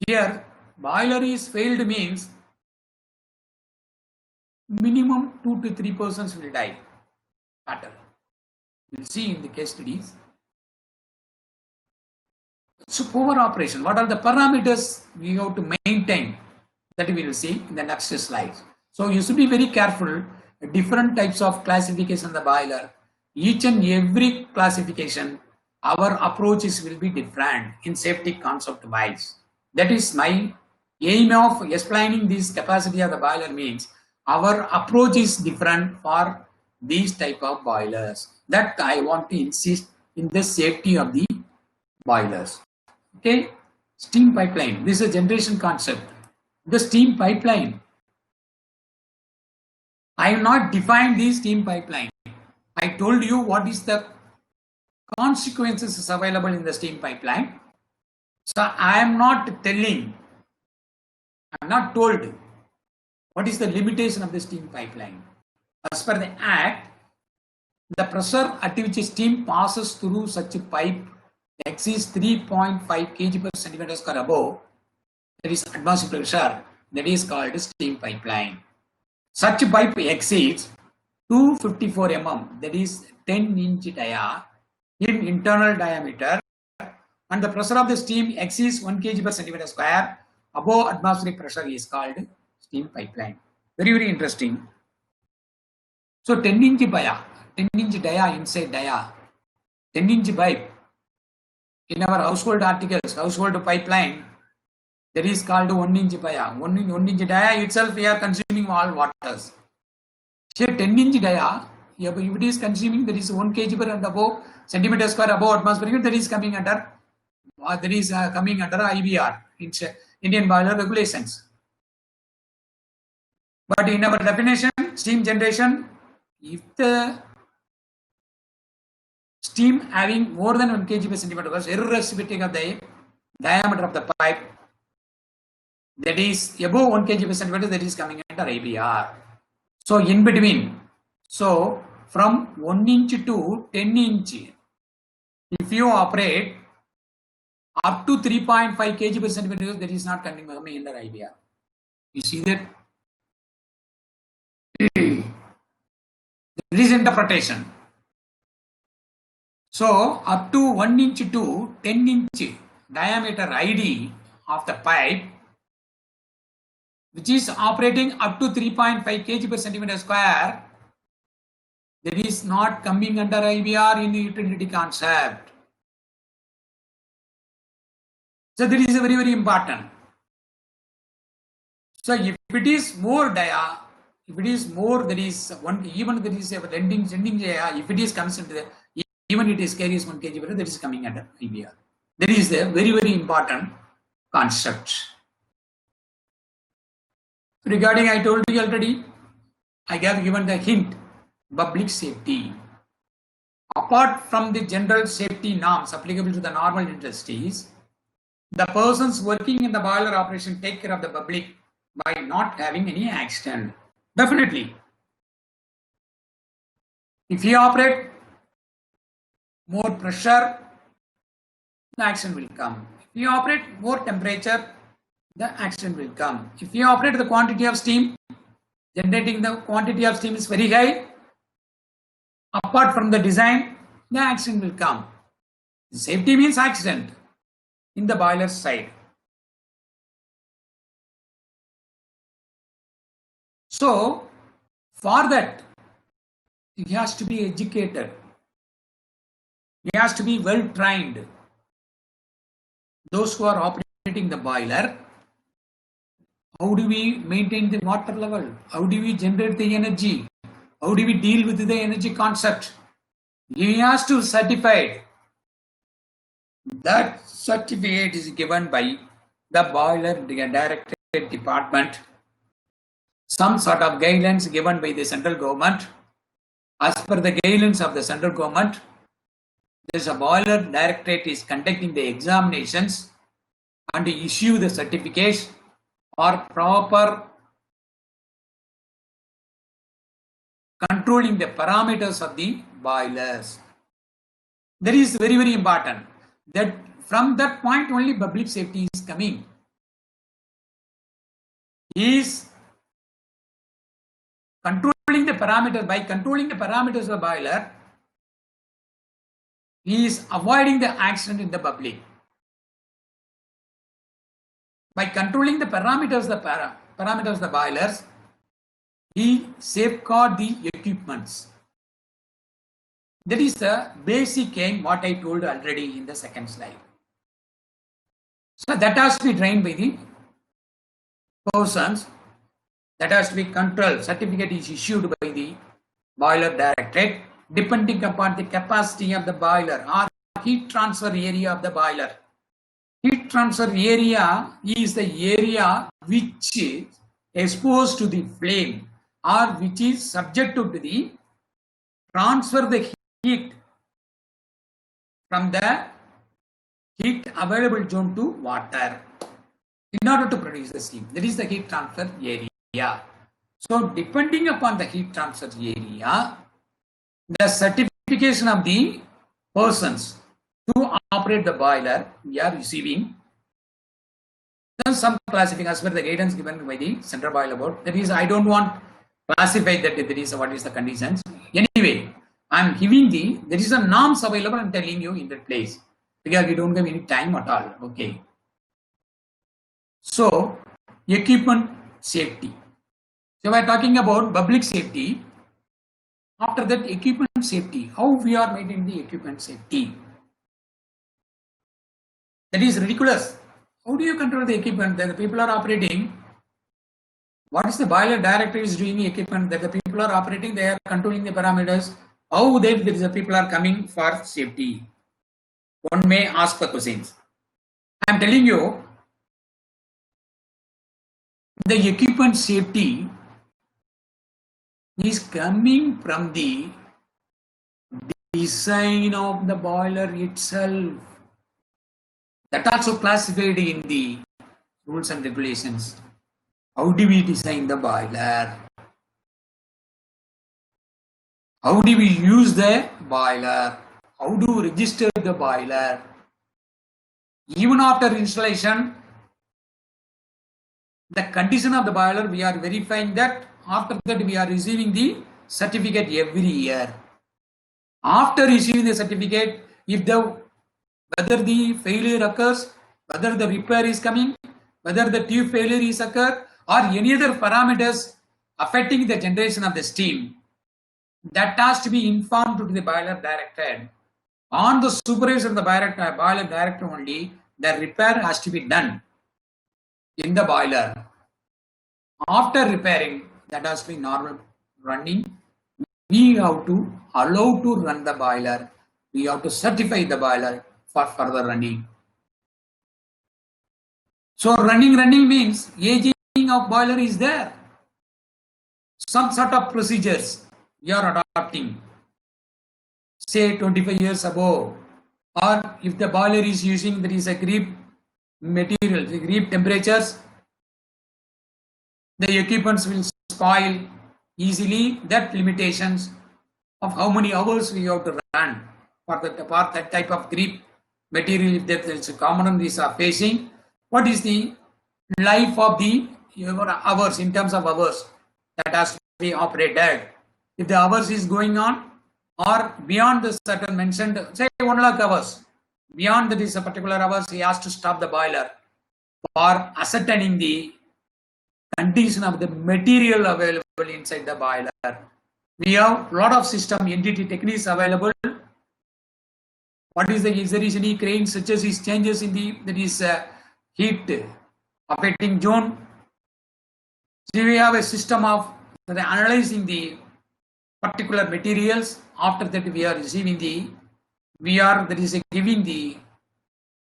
Here, boiler is failed means minimum 2 to 3 persons will die. Matter. We'll see in the case studies. So, poor operation. What are the parameters we have to maintain? That we will see in the next slide. So, you should be very careful. Different types of classification of the boiler. Each and every classification, our approaches will be different in safety concept wise. That is my aim of explaining this capacity of the boiler means our approach is different for these type of boilers. That I want to insist in the safety of the boilers. Okay, steam pipeline. This is a generation concept. The steam pipeline. I have not defined the steam pipeline. I told you what is the consequences available in the steam pipeline. So I am not telling, I am not told what is the limitation of the steam pipeline. As per the Act, the pressure at which steam passes through such a pipe exceeds 3.5 kg per centimeter square above, that is atmospheric pressure, that is called steam pipeline. Such pipe exceeds 254 mm, that is 10-inch dia in internal diameter, and the pressure of the steam exceeds 1 kg per centimeter square above atmospheric pressure is called steam pipeline. Very, very interesting. So 10-inch dia, 10-inch dia inside dia, 10-inch pipe. In our household articles, household pipeline, that is called 1-inch dia. 1-inch dia itself we are consuming all waters. Here 10-inch dia, if it is consuming, that is 1 kg per and above centimeter square above atmospheric, that is coming under IBR, Indian boiler regulations. But in our definition, steam generation, if the steam having more than 1 kg per centimeter, irrespective of the diameter of the pipe, that is above 1 kg per centimeter, that is coming under IBR. So in between, so from 1-inch to 10-inch, if you operate up to 3.5 kg per centimeter, that is not coming under IBR. You see that? There is interpretation. So up to 1-inch to 10-inch diameter ID of the pipe, which is operating up to 3.5 kg per centimeter square, that is not coming under IBR in the utility concept. So that is very, very important. So if it is more dia, if it is more, there is one, even there is a lending dia, if it is comes into the, even it is carries 1 kg, that is coming under IBR. That is a very, very important concept. Regarding, I told you already, I have given the hint, public safety. Apart from the general safety norms applicable to the normal industries, the persons working in the boiler operation take care of the public by not having any accident. Definitely. If you operate more pressure, the accident will come. If you operate more temperature, the accident will come. If you operate the quantity of steam, generating the quantity of steam is very high, apart from the design, the accident will come. Safety means accident in the boiler side. So, for that, he has to be educated. He has to be well trained. Those who are operating the boiler, how do we maintain the water level? How do we generate the energy? How do we deal with the energy concept? He has to certify. That certificate is given by the boiler directorate department. Some sort of guidelines given by the central government. As per the guidelines of the central government, there is a boiler directorate is conducting the examinations and issue the certificates or proper controlling the parameters of the boilers. That is very, very important. That from that point only public safety is coming. Is controlling the parameters. By controlling the parameters of the boiler, he is avoiding the accident in the public. By controlling the parameters of the boilers, he safeguard the equipments. That is the basic aim, what I told already in the second slide. So that has to be trained by the persons. That has to be controlled. Certificate is issued by the boiler directorate depending upon the capacity of the boiler or heat transfer area of the boiler. Heat transfer area is the area which is exposed to the flame or which is subject to the transfer the heat from the heat available zone to water in order to produce the steam. That is the heat transfer area. So depending upon the heat transfer area, the certification of the persons to operate the boiler we are receiving. Then some classification as per the guidance given by the Central Boiler Board. That is, I don't want classify that there is what is the conditions. Anyway, I am giving there is a norms available. I am telling you in that place because we don't have any time at all. Okay. So equipment safety. So we are talking about public safety. After that, equipment safety. How we are maintaining the equipment safety? That is ridiculous. How do you control the equipment that the people are operating? What is the boiler director is doing the equipment that the people are operating? They are controlling the parameters. How the people are coming for safety? One may ask the questions. I am telling you, the equipment safety is coming from the design of the boiler itself. That also classified in the rules and regulations. How do we design the boiler? How do we use the boiler? How do we register the boiler? Even after installation, the condition of the boiler, we are verifying that. After that, we are receiving the certificate every year. After receiving the certificate, whether the failure occurs, whether the repair is coming, whether the tube failure is occurred, or any other parameters affecting the generation of the steam, that has to be informed to the boiler director. On the supervision of the boiler director only, the repair has to be done in the boiler. After repairing, that has to be normal running. We have to allow to run the boiler. We have to certify the boiler for further running. So running means aging of boiler is there. Some sort of procedures you are adopting. Say 25 years above, or if the boiler is using there is a creep material, the creep temperatures, the equipments will spoil easily. That limitations of how many hours we have to run for that type of creep material, if there is a component is facing, what is the life of the hours in terms of hours that has to be operated. If the hours is going on or beyond the certain mentioned, say 1 lakh hours, beyond that is a particular hours, he has to stop the boiler for ascertaining the condition of the material available inside the boiler. We have a lot of system NDT techniques available. What is if there is any crane such as is changes in the heat affecting zone. So we have a system of analyzing the particular materials. After that, we are receiving giving the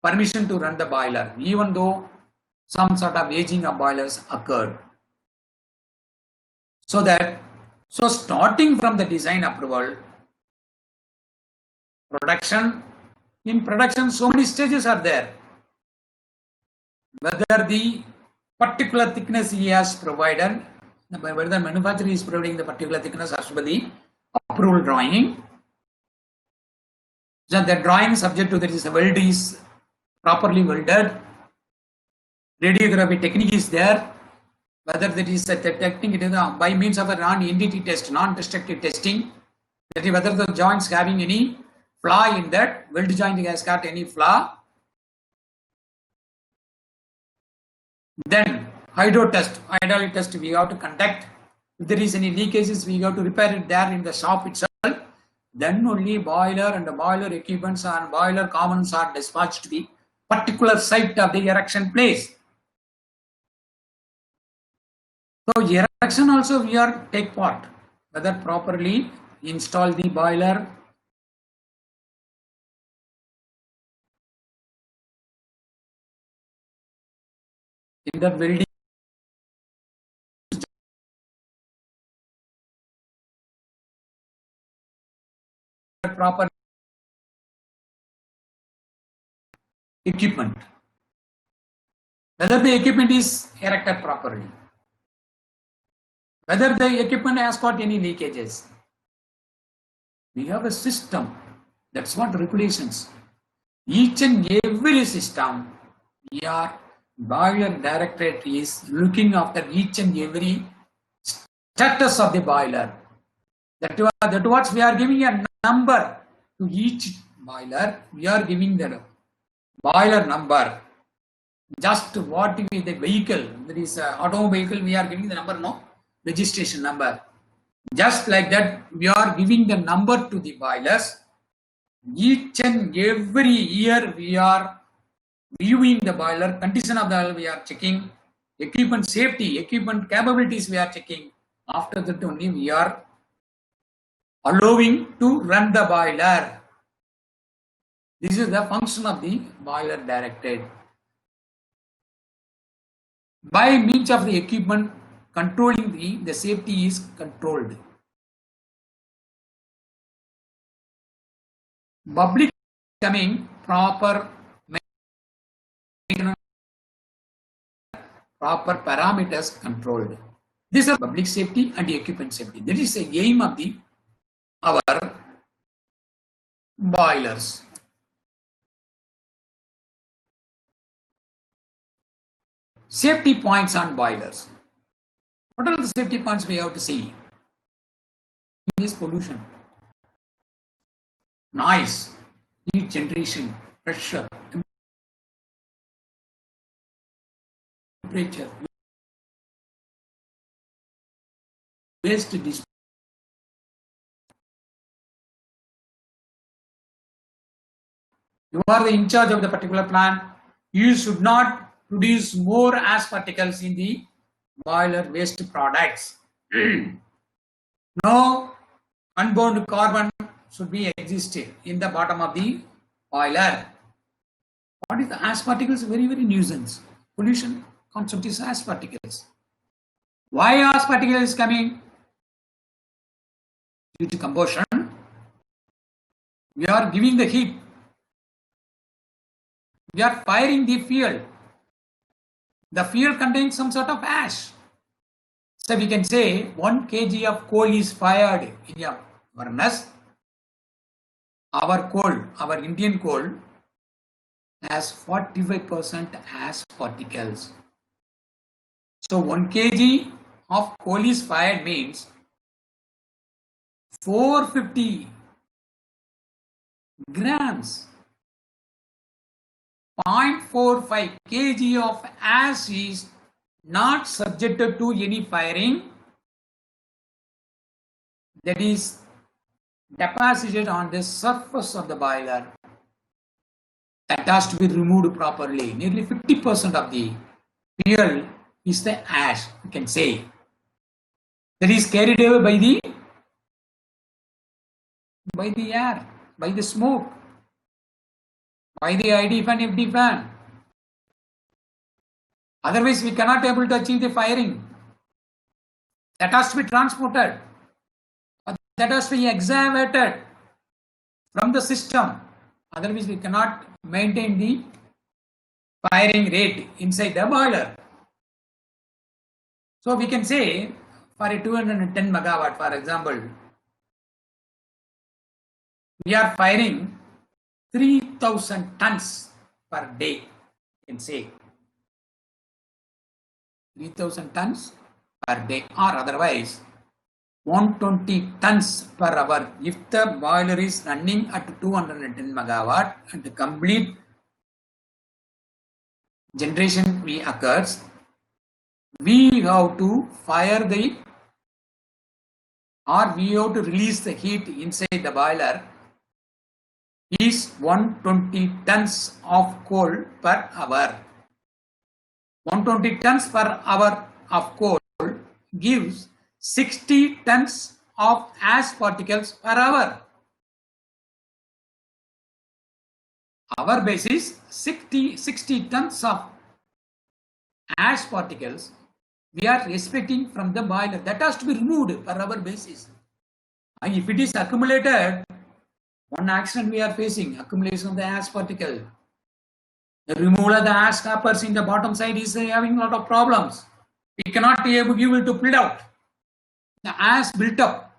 permission to run the boiler, even though some sort of aging of boilers occurred. So starting from the design approval, production. In production, so many stages are there. Whether the particular thickness he has provided, whether the manufacturer is providing the particular thickness as per the approval drawing. So the drawing subject to that is the weld is properly welded, radiography technique is there, whether that is the technique it is by means of a non-entity test, non-destructive testing, that is whether the joints having any flaw in that, weld joint has got any flaw. Then hydraulic test we have to conduct. If there is any leakages, we have to repair it there in the shop itself. Then only boiler and the boiler equipments and boiler components are dispatched to the particular site of the erection place. So erection also we are take part, whether properly install the boiler, in that welding proper equipment, whether the equipment is erected properly, whether the equipment has got any leakages. We have a system, that's what regulations. Each and every system, your boiler directorate is looking after each and every status of the boiler. That what we are giving a number to each boiler. We are giving the boiler number. Just what is the vehicle, there is an automobile, we are giving the number, no registration number. Just like that, we are giving the number to the boilers. Each and every year we are viewing the boiler, condition of the boiler we are checking, equipment safety, equipment capabilities we are checking. After that only we are allowing to run the boiler. This is the function of the boiler directorate. By means of the equipment, controlling the safety is controlled. Public coming proper maintenance, proper parameters controlled. These are public safety and equipment safety. That is the aim of our boilers. Safety points on boilers. What are the safety points we have to see? Is pollution, noise, heat generation, pressure, temperature, waste disposal. You are the in charge of the particular plant. You should not produce more ash particles in the boiler waste products. No unbound carbon should be existed in the bottom of the boiler. What is the ash particles? Very, very nuisance. Pollution concept is ash particles. Why ash particles is coming? Due to combustion. We are giving the heat. We are firing the fuel. The fuel contains some sort of ash. So we can say 1 kg of coal is fired in a furnace. Our coal, our Indian coal, has 45% ash particles. So 1 kg of coal is fired means 450 grams, 0.45 kg of ash is not subjected to any firing, that is deposited on the surface of the boiler. That has to be removed properly. Nearly 50% of the fuel is the ash, you can say. That is carried away by the air, by the smoke, by the ID fan, FD fan. Otherwise, we cannot able to achieve the firing. That has to be transported. That has to be excavated from the system. Otherwise, we cannot maintain the firing rate inside the boiler. So we can say for a 210 megawatt, for example, we are firing 3000 tons per day, you can say. 3000 tons per day, or otherwise 120 tons per hour. If the boiler is running at 210 megawatt and the complete generation occurs, we have to fire the, or we have to release the heat inside the boiler is 120 tons of coal per hour. 120 tons per hour of coal gives 60 tons of ash particles per hour. Our base is 60 tons of ash particles we are expecting from the boiler. That has to be removed per hour basis. And if it is accumulated, one accident we are facing, accumulation of the ash particle. The removal of the ash scarpers in the bottom side is having a lot of problems. We cannot be able to pull it out. The ash built up.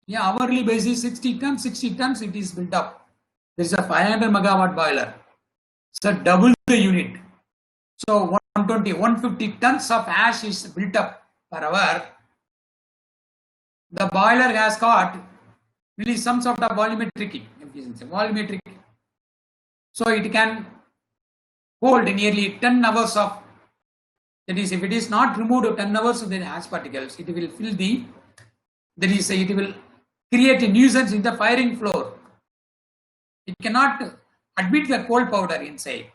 Yeah, hourly basis 60 tons it is built up. There is a 500 megawatt boiler. So double the unit. So 150 tons of ash is built up per hour. The boiler has got really some sort of volumetric efficiency. So it can hold nearly 10 hours of, that is, if it is not removed 10 hours of the ash particles, it will fill the, it will create a nuisance in the firing floor. It cannot admit the coal powder inside.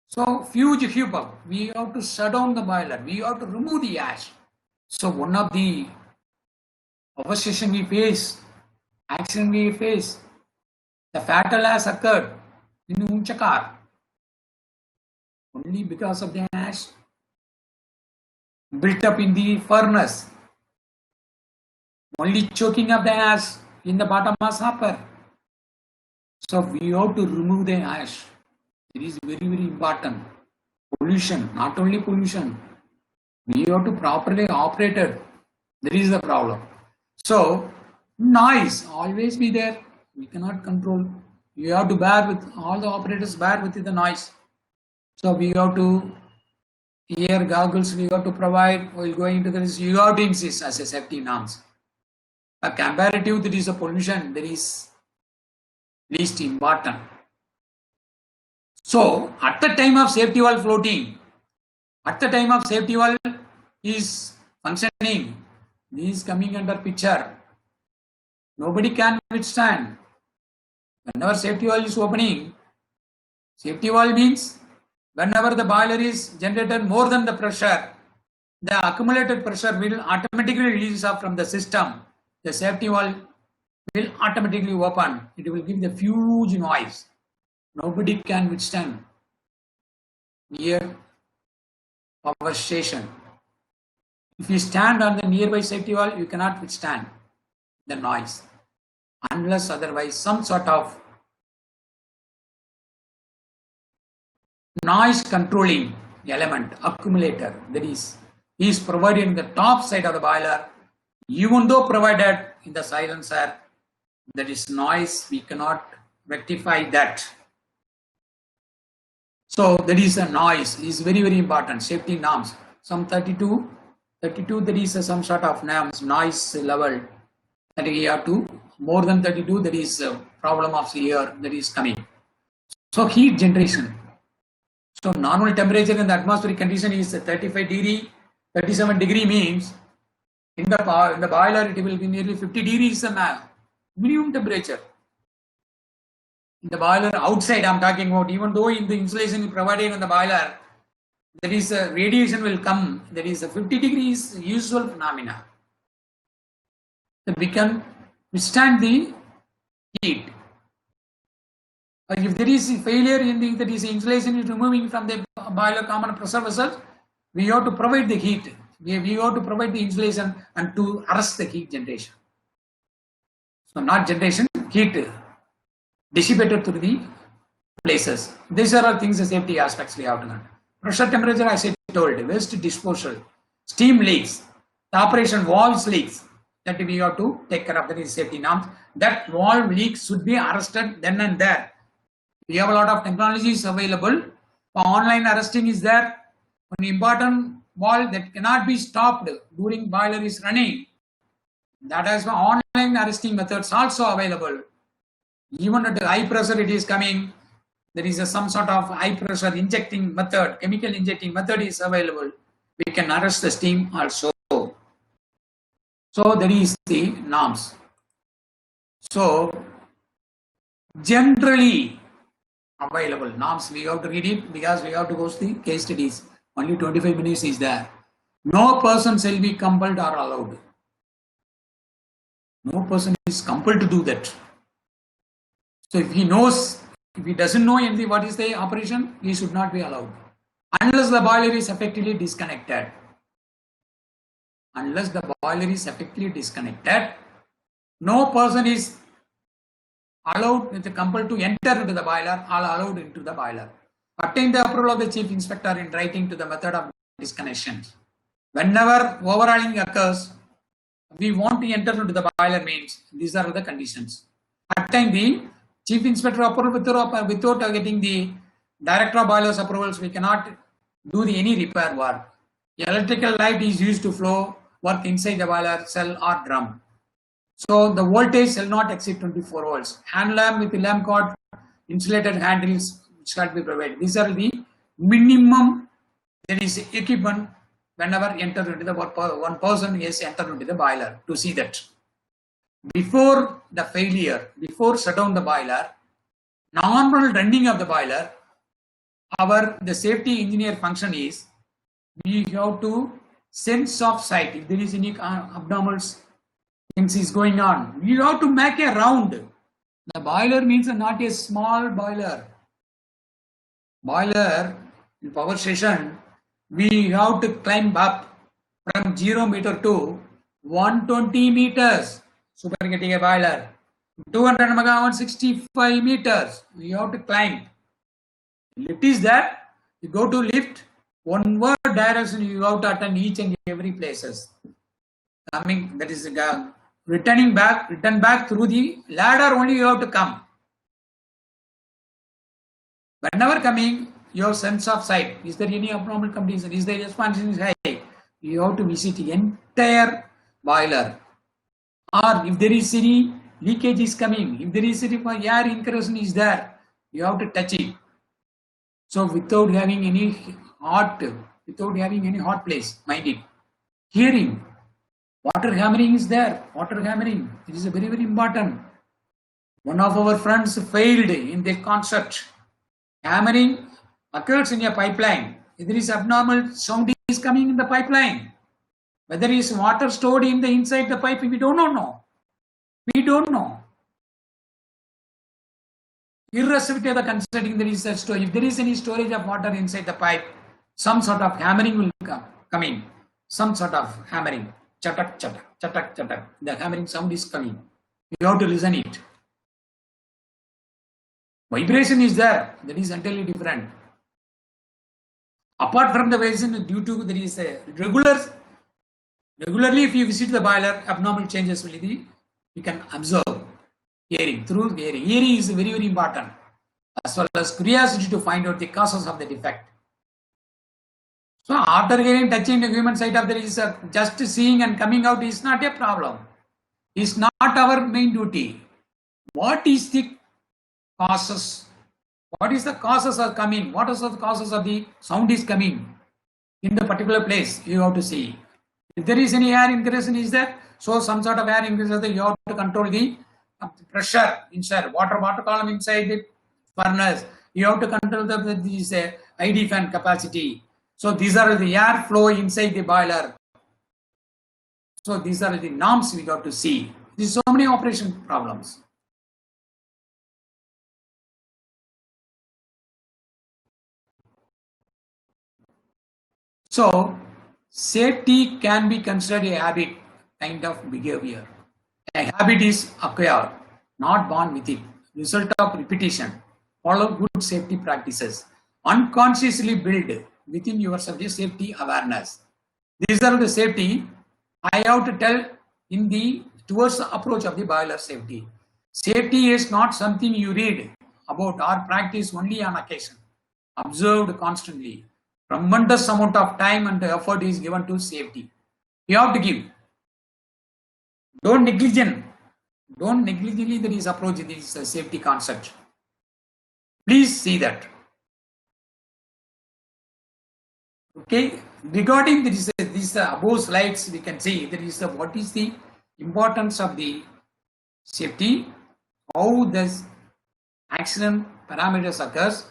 So huge heap up. We have to shut down the boiler. We have to remove the ash. So one of the accident we face, the fatal has occurred in Unchakar only because of the ash built up in the furnace, only choking up the ash in the bottom of hopper. So we have to remove the ash. It is very, very important. Pollution, not only pollution, we have to properly operate it. There is the problem. So noise always be there. We cannot control. You have to bear with, all the operators bear with the noise. So we have to, ear goggles we have to provide while going into this. You have to insist as a safety norms. A comparative, there is a pollution, there is least important. So at the time of safety valve floating, at the time of safety valve is functioning, this is coming under picture. Nobody can withstand. Whenever safety valve is opening, safety valve means whenever the boiler is generated more than the pressure, the accumulated pressure will automatically release off from the system. The safety valve will automatically open. It will give the huge noise. Nobody can withstand near power station. If you stand on the nearby safety valve, you cannot withstand the noise unless otherwise some sort of noise controlling element, accumulator, that is provided in the top side of the boiler. Even though provided in the silencer, there is noise, we cannot rectify that. So there is a noise, is very, very important. Safety norms, some 32 there is some sort of norms, noise level that we have to, more than 32 there is a problem of air that is coming. So heat generation. So normal temperature in the atmospheric condition is 35 degree, 37 degree means in the boiler it will be nearly 50 degrees minimum temperature. In the boiler outside I am talking about, even though in the insulation provided in the boiler, there is a radiation will come, there is a 50 degrees usual phenomena. So we can withstand the heat. If there is a failure in the, that is insulation is removing from the boiler common pressure vessels, we have to provide the heat. We have to provide the insulation and to arrest the heat generation. So not generation, heat dissipated through the places. These are all things, the safety aspects we have to learn. Pressure, temperature, as I told, waste disposal, steam leaks. The operation valves leaks, that we have to take care of, that is safety norms. That valve leak should be arrested then and there. We have a lot of technologies available. Online arresting is there. One important valve that cannot be stopped during boiler is running. That is why online arresting methods also available. Even at high pressure it is coming. There is some sort of high pressure injecting method, chemical injecting method is available. We can arrest the steam also. So that is the norms. So generally available norms, we have to read it because we have to go to the case studies. Only 25 minutes is there. No person shall be compelled or allowed. No person is compelled to do that. So if he knows, if he doesn't know anything what is the operation, he should not be allowed. Unless the boiler is effectively disconnected. Unless the boiler is effectively disconnected, no person is allowed, compelled to enter into the boiler or allowed into the boiler. Obtain the approval of the chief inspector in writing to the method of disconnection. Whenever overhauling occurs, we want to enter into the boiler means these are the conditions. Obtain the chief inspector approval without getting the director of boilers approvals, we cannot do any repair work. The electrical light is used to flow work inside the boiler cell or drum. So the voltage shall not exceed 24 volts. Hand lamp with the lamp cord, insulated handles shall be provided. These are the minimum, there is equipment whenever enter into the one person is entered into the boiler to see that. Before the failure, before shut down the boiler, normal running of the boiler, the safety engineer function is we have to sense of sight. If there is any abnormal things is going on, we have to make a round. The boiler means not a small boiler. Boiler in power station, we have to climb up from 0 meter to 120 meters. Supercritical boiler, 200 mega 165 meters. We have to climb. Lift is that you go to lift, one word direction you have to attend each and every places. Coming, that is return back through the ladder only you have to come. Whenever coming, your sense of sight, is there any abnormal condition, is the response is high, you have to visit the entire boiler. Or if there is any leakage is coming, if there is any air incursion is there, you have to touch it. So without having any hot place, mind it. Hearing, water hammering is there. Water hammering, it is a very, very important. One of our friends failed in the concept. Hammering occurs in a pipeline. If there is abnormal sound is coming in the pipeline, whether it is water stored in the inside the pipe, we don't know. We don't know. Irrespective of the considering there is a storage, if there is any storage of water inside the pipe, some sort of hammering will come in. Some sort of hammering. Chatak, chatak, chatak, chatak. The hammering sound is coming. You have to listen it. Vibration is there. That is entirely different. Apart from the vibration, due to there is a regularly if you visit the boiler, abnormal changes will be, you can observe. Hearing, through hearing. Hearing is very, very important, as well as curiosity to find out the causes of the defect. So after hearing, touching the human side of there is just seeing and coming out is not a problem. It's not our main duty. What is the causes? What is the causes are coming? What are the causes of the sound is coming in the particular place? You have to see. If there is any air increase is there, so some sort of air increase is there, you have to control the pressure inside, water column inside the furnace. You have to control this ID fan capacity. So these are the air flow inside the boiler. So these are the norms we got to see. There's so many operation problems. So safety can be considered a habit kind of behavior. A habit is acquired, not born with it. Result of repetition. Follow good safety practices. Unconsciously build within yourself a safety awareness. These are the safety I have to tell in the towards the approach of the boiler safety. Safety is not something you read about or practice only on occasion. Observed constantly. Tremendous amount of time and effort is given to safety. You have to give. Don't negligently that is approach this safety concept. Please see that. Okay, regarding these above slides, we can see there is what is the importance of the safety, how this accident parameters occurs,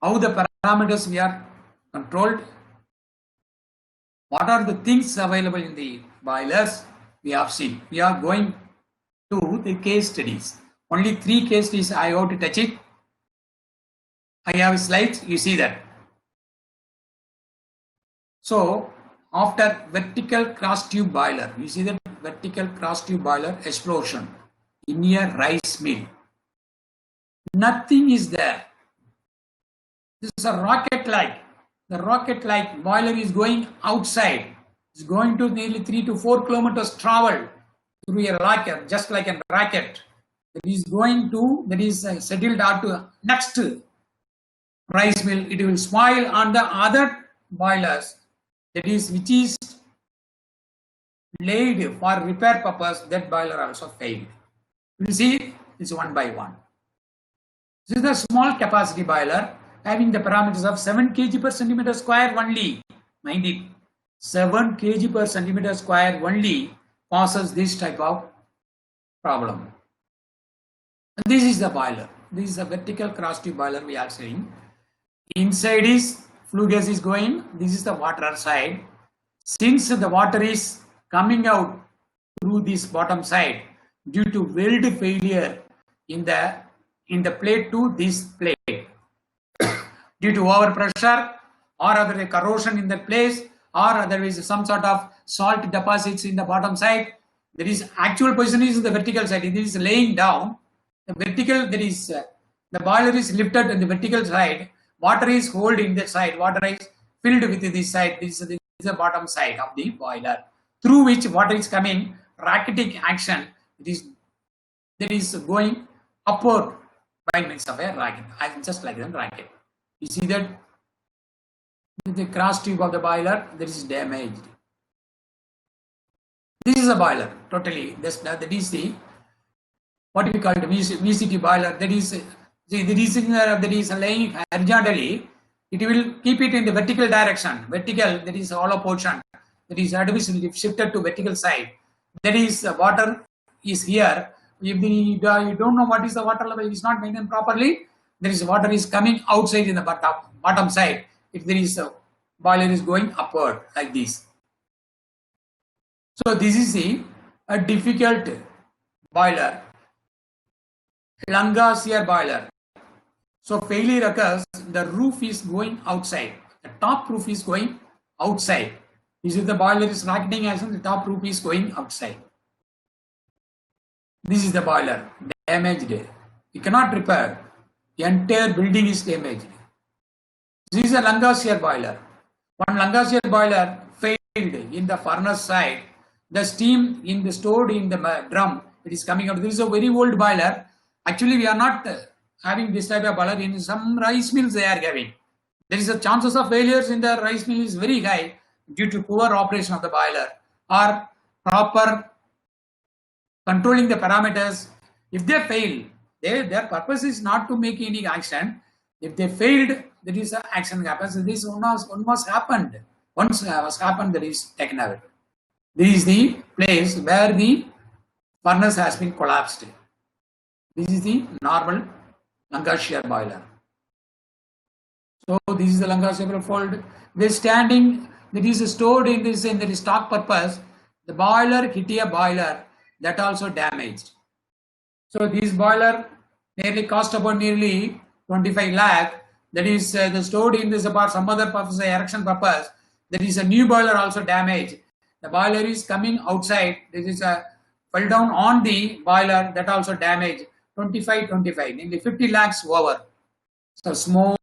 how the parameters we are controlled, what are the things available in the boilers we have seen. We are going to the case studies. Only 3 case studies I have to touch it. I have slides, you see that. So after vertical cross tube boiler, you see that vertical cross tube boiler explosion in a rice mill. Nothing is there. This is a rocket-like. The rocket-like boiler is going outside. It's going to nearly 3 to 4 kilometers travel through a rocket, just like a rocket. That is going to, that is settled out to next rice mill. It will spoil on the other boilers. That is, which is laid for repair purpose, that boiler also failed. You see, it's one by one. This is the small capacity boiler having the parameters of 7 kg per centimeter square only. Mind it, 7 kg per centimeter square only causes this type of problem. And this is the boiler. This is a vertical cross tube boiler we are seeing. Inside is flue gas is going. This is the water side. Since the water is coming out through this bottom side due to weld failure in the plate to this plate due to overpressure or other corrosion in that place or otherwise some sort of salt deposits in the bottom side. There is actual position is the vertical side. It is laying down. The vertical, there is the boiler is lifted in the vertical side. Water is held in the side. Water is filled with this side. This is the bottom side of the boiler through which water is coming. Raketic action. That is going upward by means of a rocket, just like a rocket. You see that the cross tube of the boiler that is damaged. This is a boiler totally. That is the what we call the VCT boiler. That is the reason that is laying horizontally. It will keep it in the vertical direction. Vertical, that is hollow portion. That is artificially shifted to vertical side. That is water is here. If you don't know what is the water level, it is not maintained properly. There is water is coming outside in the bottom side. If there is a boiler is going upward like this. So this is a difficult boiler. Langashier boiler. So failure occurs, the roof is going outside. The top roof is going outside. This is the boiler is rocketing action, the top roof is going outside. This is the boiler, damaged. You cannot repair. The entire building is damaged. This is a Langashier boiler. One Langashier boiler failed in the furnace side. The steam stored in the drum, it is coming out. This is a very old boiler. Actually, we are not having this type of boiler. In some rice mills they are having. There is a chances of failures in the rice mill is very high due to poor operation of the boiler or proper controlling the parameters. If they fail, their purpose is not to make any action. If they failed, there is an action happens. This one was happened. Once was happened, that is taken away. This is the place where the furnace has been collapsed. This is the normal Langashier boiler. So this is the Langashier fold. The standing that is stored in this in the stock purpose. The boiler hit a boiler that also damaged. So this boiler nearly cost about nearly 25 lakh. That is the stored in this about some other purpose, erection purpose. There is a new boiler also damaged. The boiler is coming outside. This is a fell down on the boiler that also damaged. 25, nearly 50 lakhs over. So small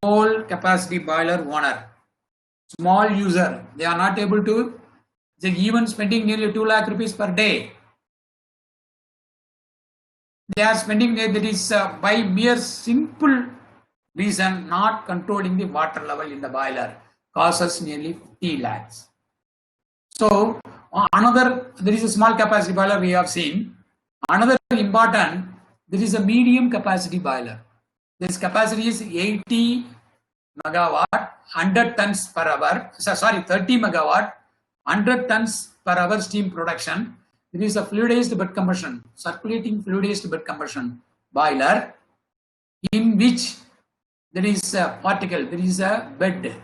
capacity boiler owner, small user, they are not able to They even spending nearly 2 lakh rupees per day. They are spending that is by mere simple reason not controlling the water level in the boiler causes nearly 50 lakhs. So another, there is a small capacity boiler we have seen. Another important, there is a medium capacity boiler. This capacity is 80 megawatt, 100 tons per hour, 30 megawatt, 100 tons per hour steam production. There is a fluidized bed combustion, circulating fluidized bed combustion boiler in which there is a particle, there is a bed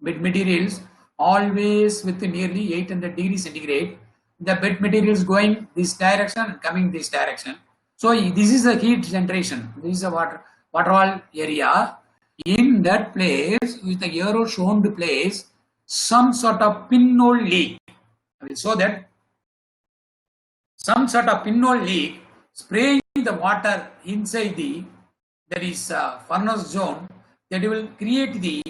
materials always with nearly 800 degrees centigrade. The bed materials going this direction and coming this direction. So this is a heat generation. This is a water wall area. In that place, with the arrow shown to place, some sort of pinhole leak. I will show that. Some sort of pinhole leak, spraying the water inside the furnace zone, that will create the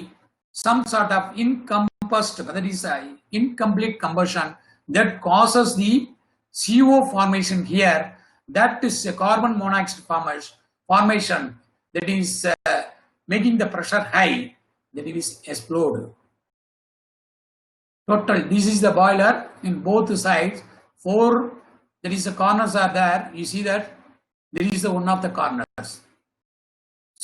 some sort of encompassed, that is incomplete combustion that causes the CO formation here. That is a carbon monoxide formation that is making the pressure high, that it is explode. Total, this is the boiler in both sides. 4, there is the corners are there. You see that there is one of the corners.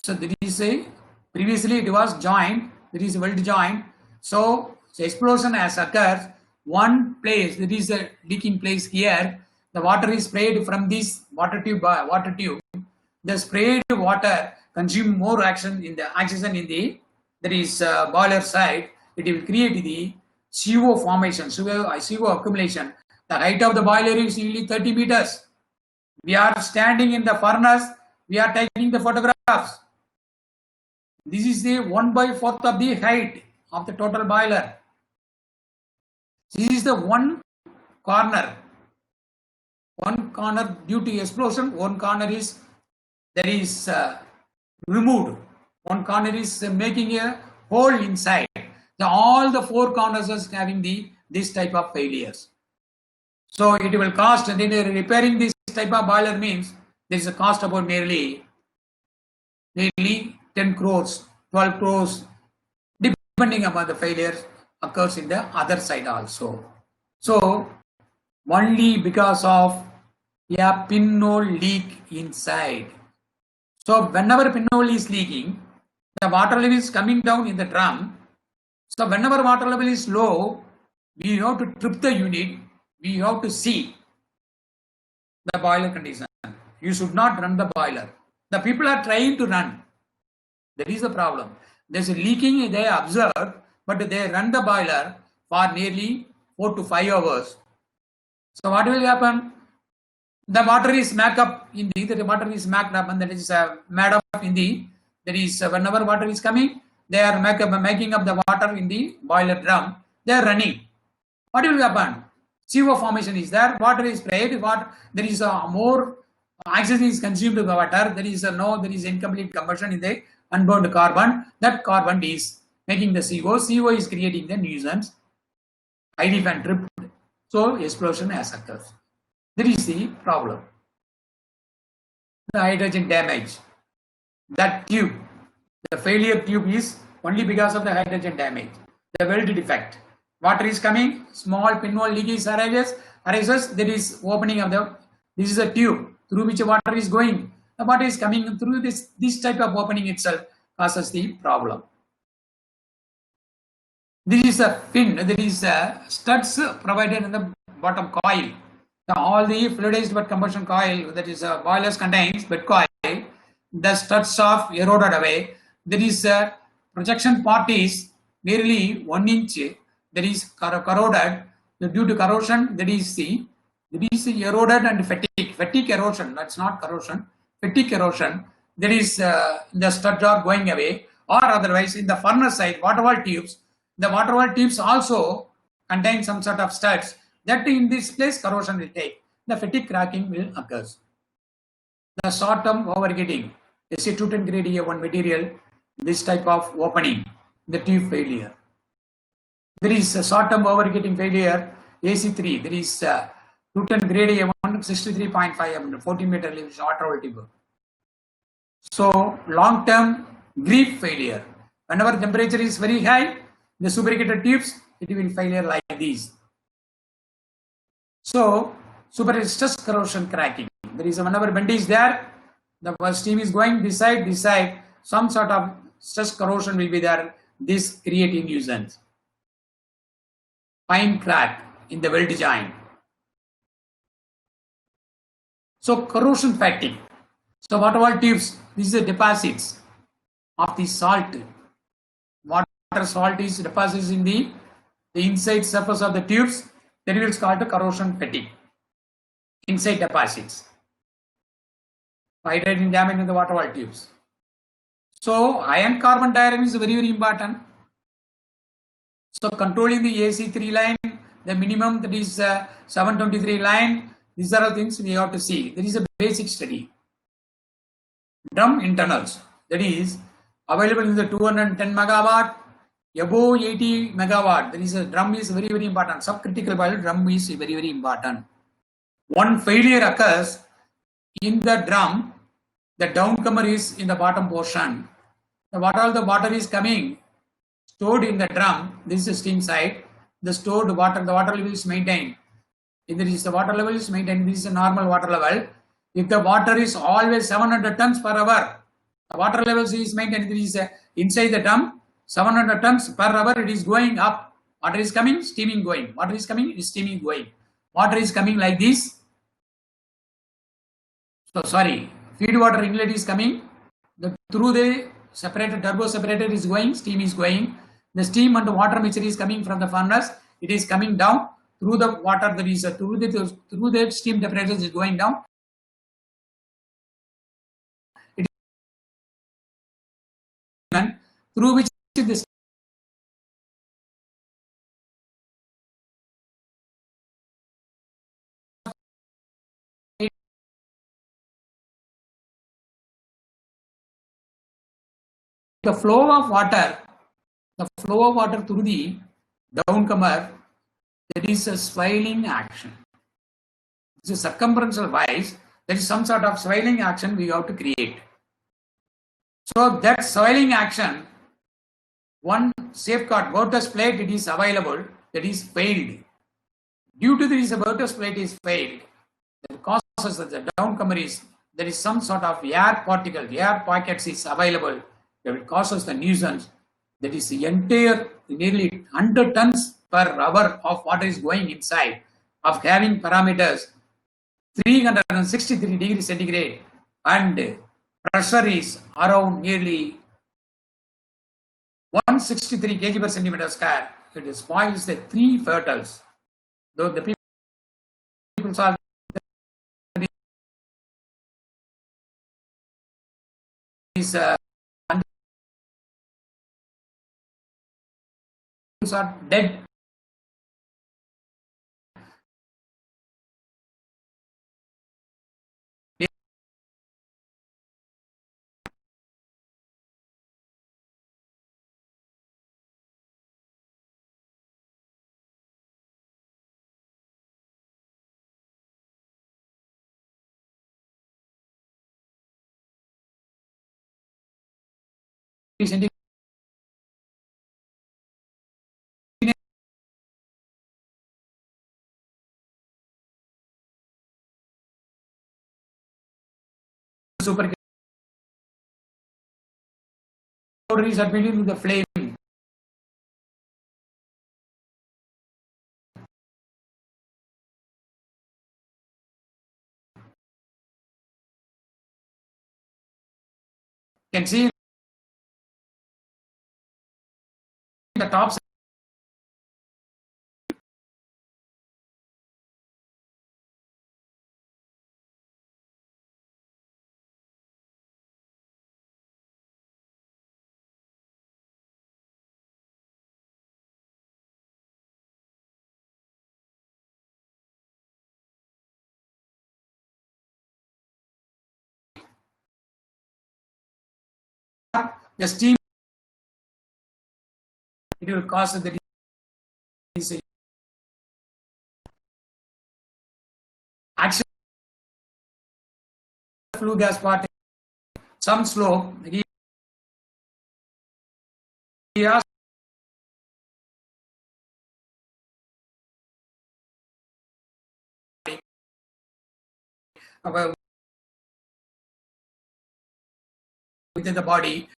So there is a, previously it was joint, there is a weld joint. So explosion has occurred. One place, there is a leaking place here. The water is sprayed from this water tube. The sprayed water consume more oxygen in the boiler side. It will create the CO formation, CO accumulation. The height of the boiler is nearly 30 meters. We are standing in the furnace. We are taking the photographs. This is the 1/4 of the height of the total boiler. This is the one corner. One corner due to explosion. One corner is removed. One corner is making a hole inside. All the 4 corners are having this type of failures. So it will cost, and then repairing this type of boiler means there is a cost about nearly 10 crores, 12 crores, depending upon the failures occurs in the other side also. So only because of a pinhole leak inside. So whenever pinhole is leaking, the water level is coming down in the drum. So whenever water level is low, we have to trip the unit. We have to see the boiler condition. You should not run the boiler. The people are trying to run. That is the problem. There's a leaking, they observe, but they run the boiler for nearly 4 to 5 hours. So what will happen? The water is smacked up in the, and that is made up in the, that is whenever water is coming, they are making up the water in the boiler drum. They are running. What will happen? CO formation is there. Water is sprayed. There is more oxygen is consumed by water. There is incomplete combustion in the unburned carbon. That carbon is making the CO. CO is creating the nuisance. ID fan tripped. So explosion has occurred. There is the problem. The hydrogen damage. That tube, the failure tube is only because of the hydrogen damage. The weld defect. Water is coming, small pinhole leakage arises, there is opening of this is a tube through which water is going. The water is coming through this type of opening itself causes the problem. This is a fin, there is studs provided in the bottom coil. All the fluidized bed combustion coil, that is boilers contains bed coil, the studs are eroded away. There is a projection part is nearly 1 inch. That is corroded due to corrosion. That is eroded and fatigue erosion. That's not corrosion. Fatigue erosion. That is the studs are going away, or otherwise in the furnace side water wall tubes. The water wall tubes also contain some sort of studs. That in this place corrosion will take. The fatigue cracking will occur. The short-term overheating, acetate grade A1 material. This type of opening, the tube failure. There is a short-term overheating failure AC3, there is Newton grade A1 63.5 14 meter elevation water tube. So long term grief failure. Whenever temperature is very high, the superheated tubes, it will failure like these. So super stress corrosion cracking. There is whenever bend is there, the steam is going this side, some sort of stress corrosion will be there. This creating nuisance. Fine crack in the weld joint. So corrosion fatigue. So what all tubes? These are deposits of the salt. Water salt is deposits in the inside surface of the tubes. That is called the corrosion fatigue. Inside deposits. Hydrating damage in the water wall tubes. So iron carbon diagram is very important. So controlling the AC3 line, the minimum that is 723 line, these are all things we have to see. There is a basic study. Drum internals, that is available in the 210 megawatt, above 80 megawatt. There is a drum is very, very important. Subcritical boiler drum is very, very important. One failure occurs in the drum, the downcomer is in the bottom portion. What all the water is coming, stored in the drum, this is steam side, the stored water, the water level is maintained. If there is the water level is maintained, this is a normal water level. If the water is always 700 tons per hour, the water levels is maintained, there is inside the drum, 700 tons per hour, it is going up. Water is coming, steaming going. Water is coming, is steaming going. Water is coming like this. So sorry, feed water inlet is coming. Through the separator, turbo separator is going, steam is going. The steam and the water mixture is coming from the furnace. It is coming down through the water. There is through the steam temperature is going down. It is through which this the flow of water through the downcomer, there is a swelling action. It's a circumferential wise, there is some sort of swelling action we have to create. So that swelling action, one safeguard vortex plate, it is available, that is failed. Due to this vortex plate is failed, that causes that the downcomer is, there is some sort of air particle, air pockets is available, that will causes the nuisance. That is the entire nearly 100 tons per hour of water is going inside, of having parameters 363 degrees centigrade and pressure is around nearly 163 kg per centimeter square. It spoils the 3 fertiles. Though the people saw these are dead. Super is admitted to the flame. You can see the top the steam, it will cause the flue gas particle, some slope, he asked about within the body.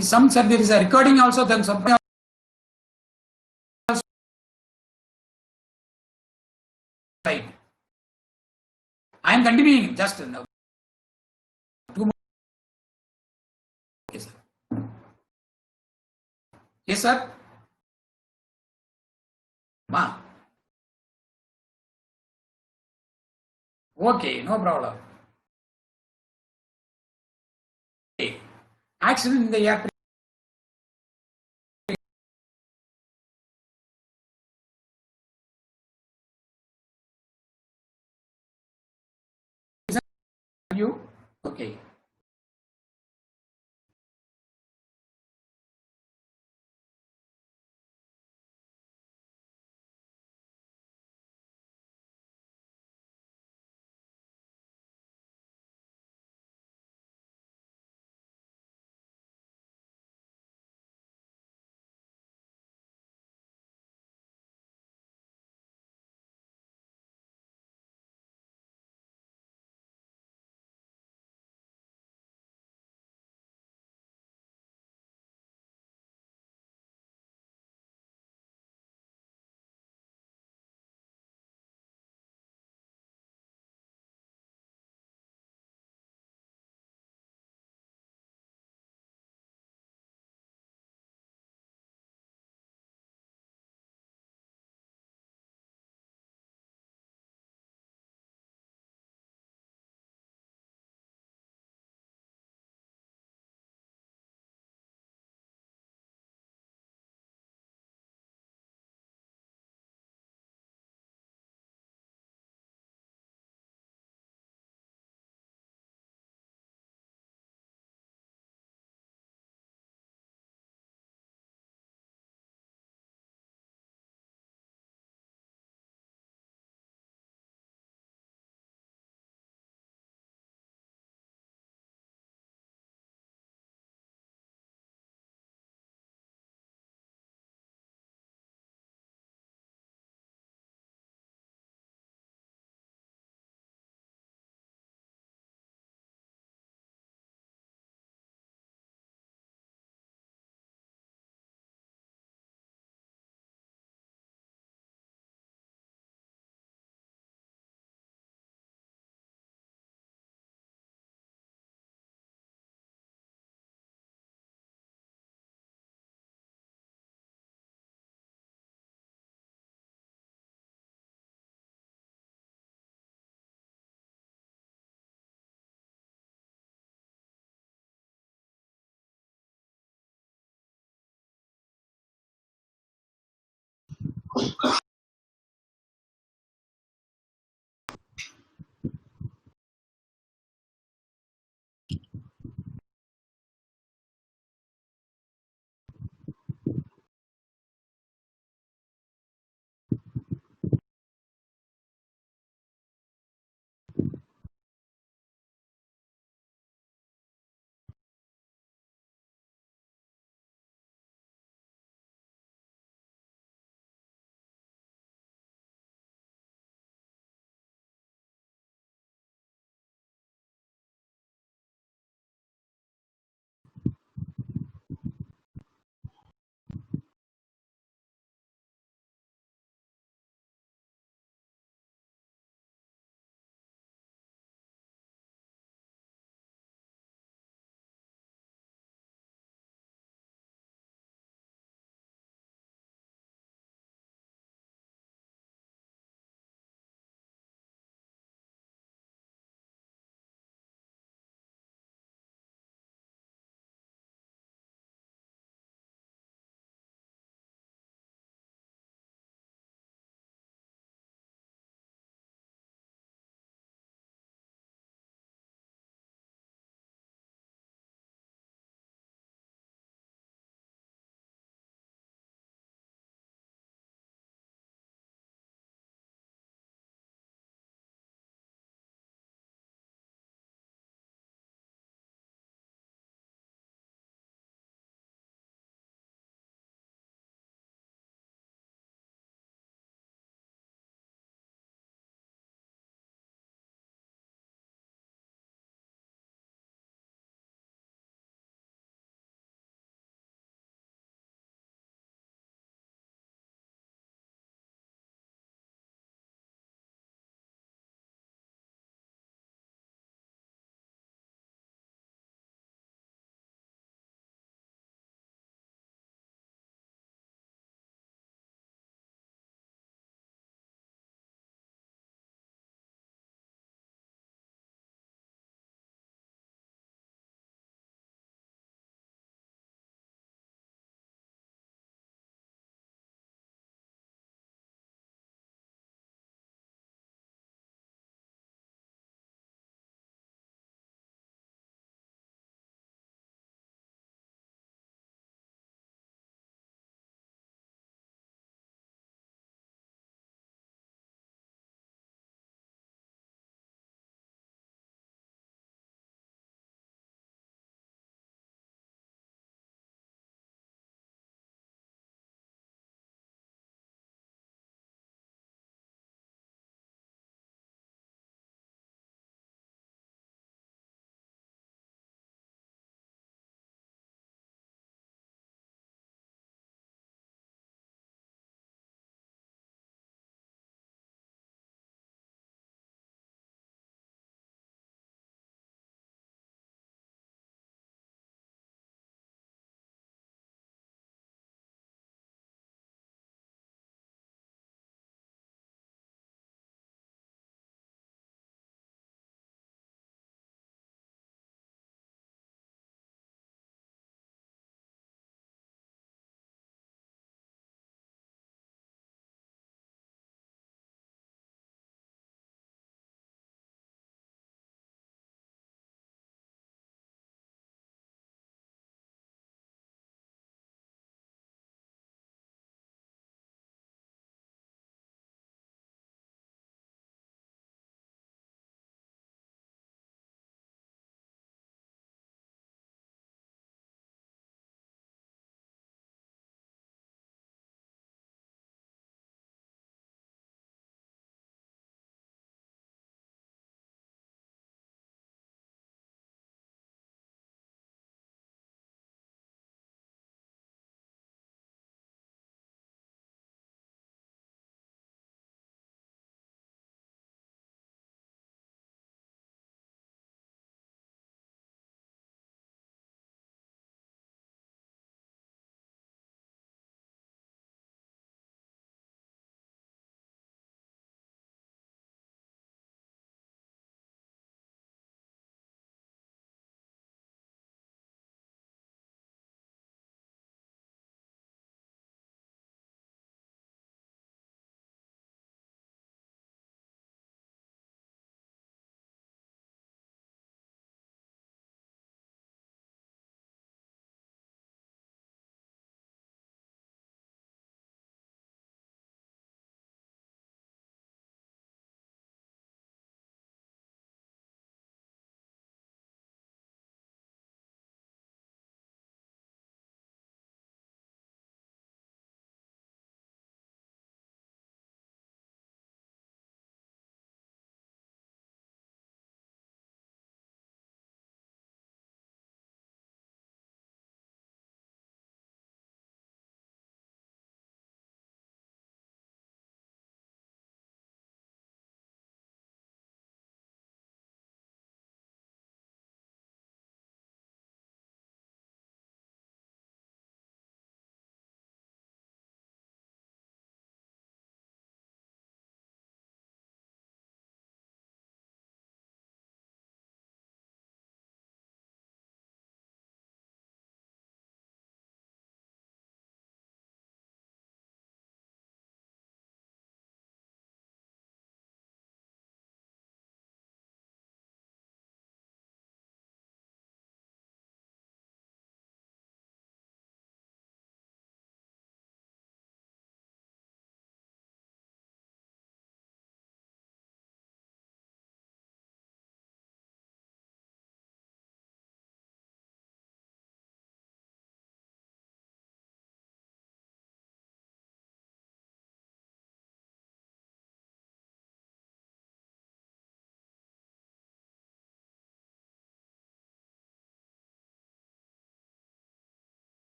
Some said there is a recording also, then something else. Right. I am continuing just now. 2 more. Yes, sir. Yes, sir. Ma. Okay, no problem. Okay. Accident in the airplane. You? Okay.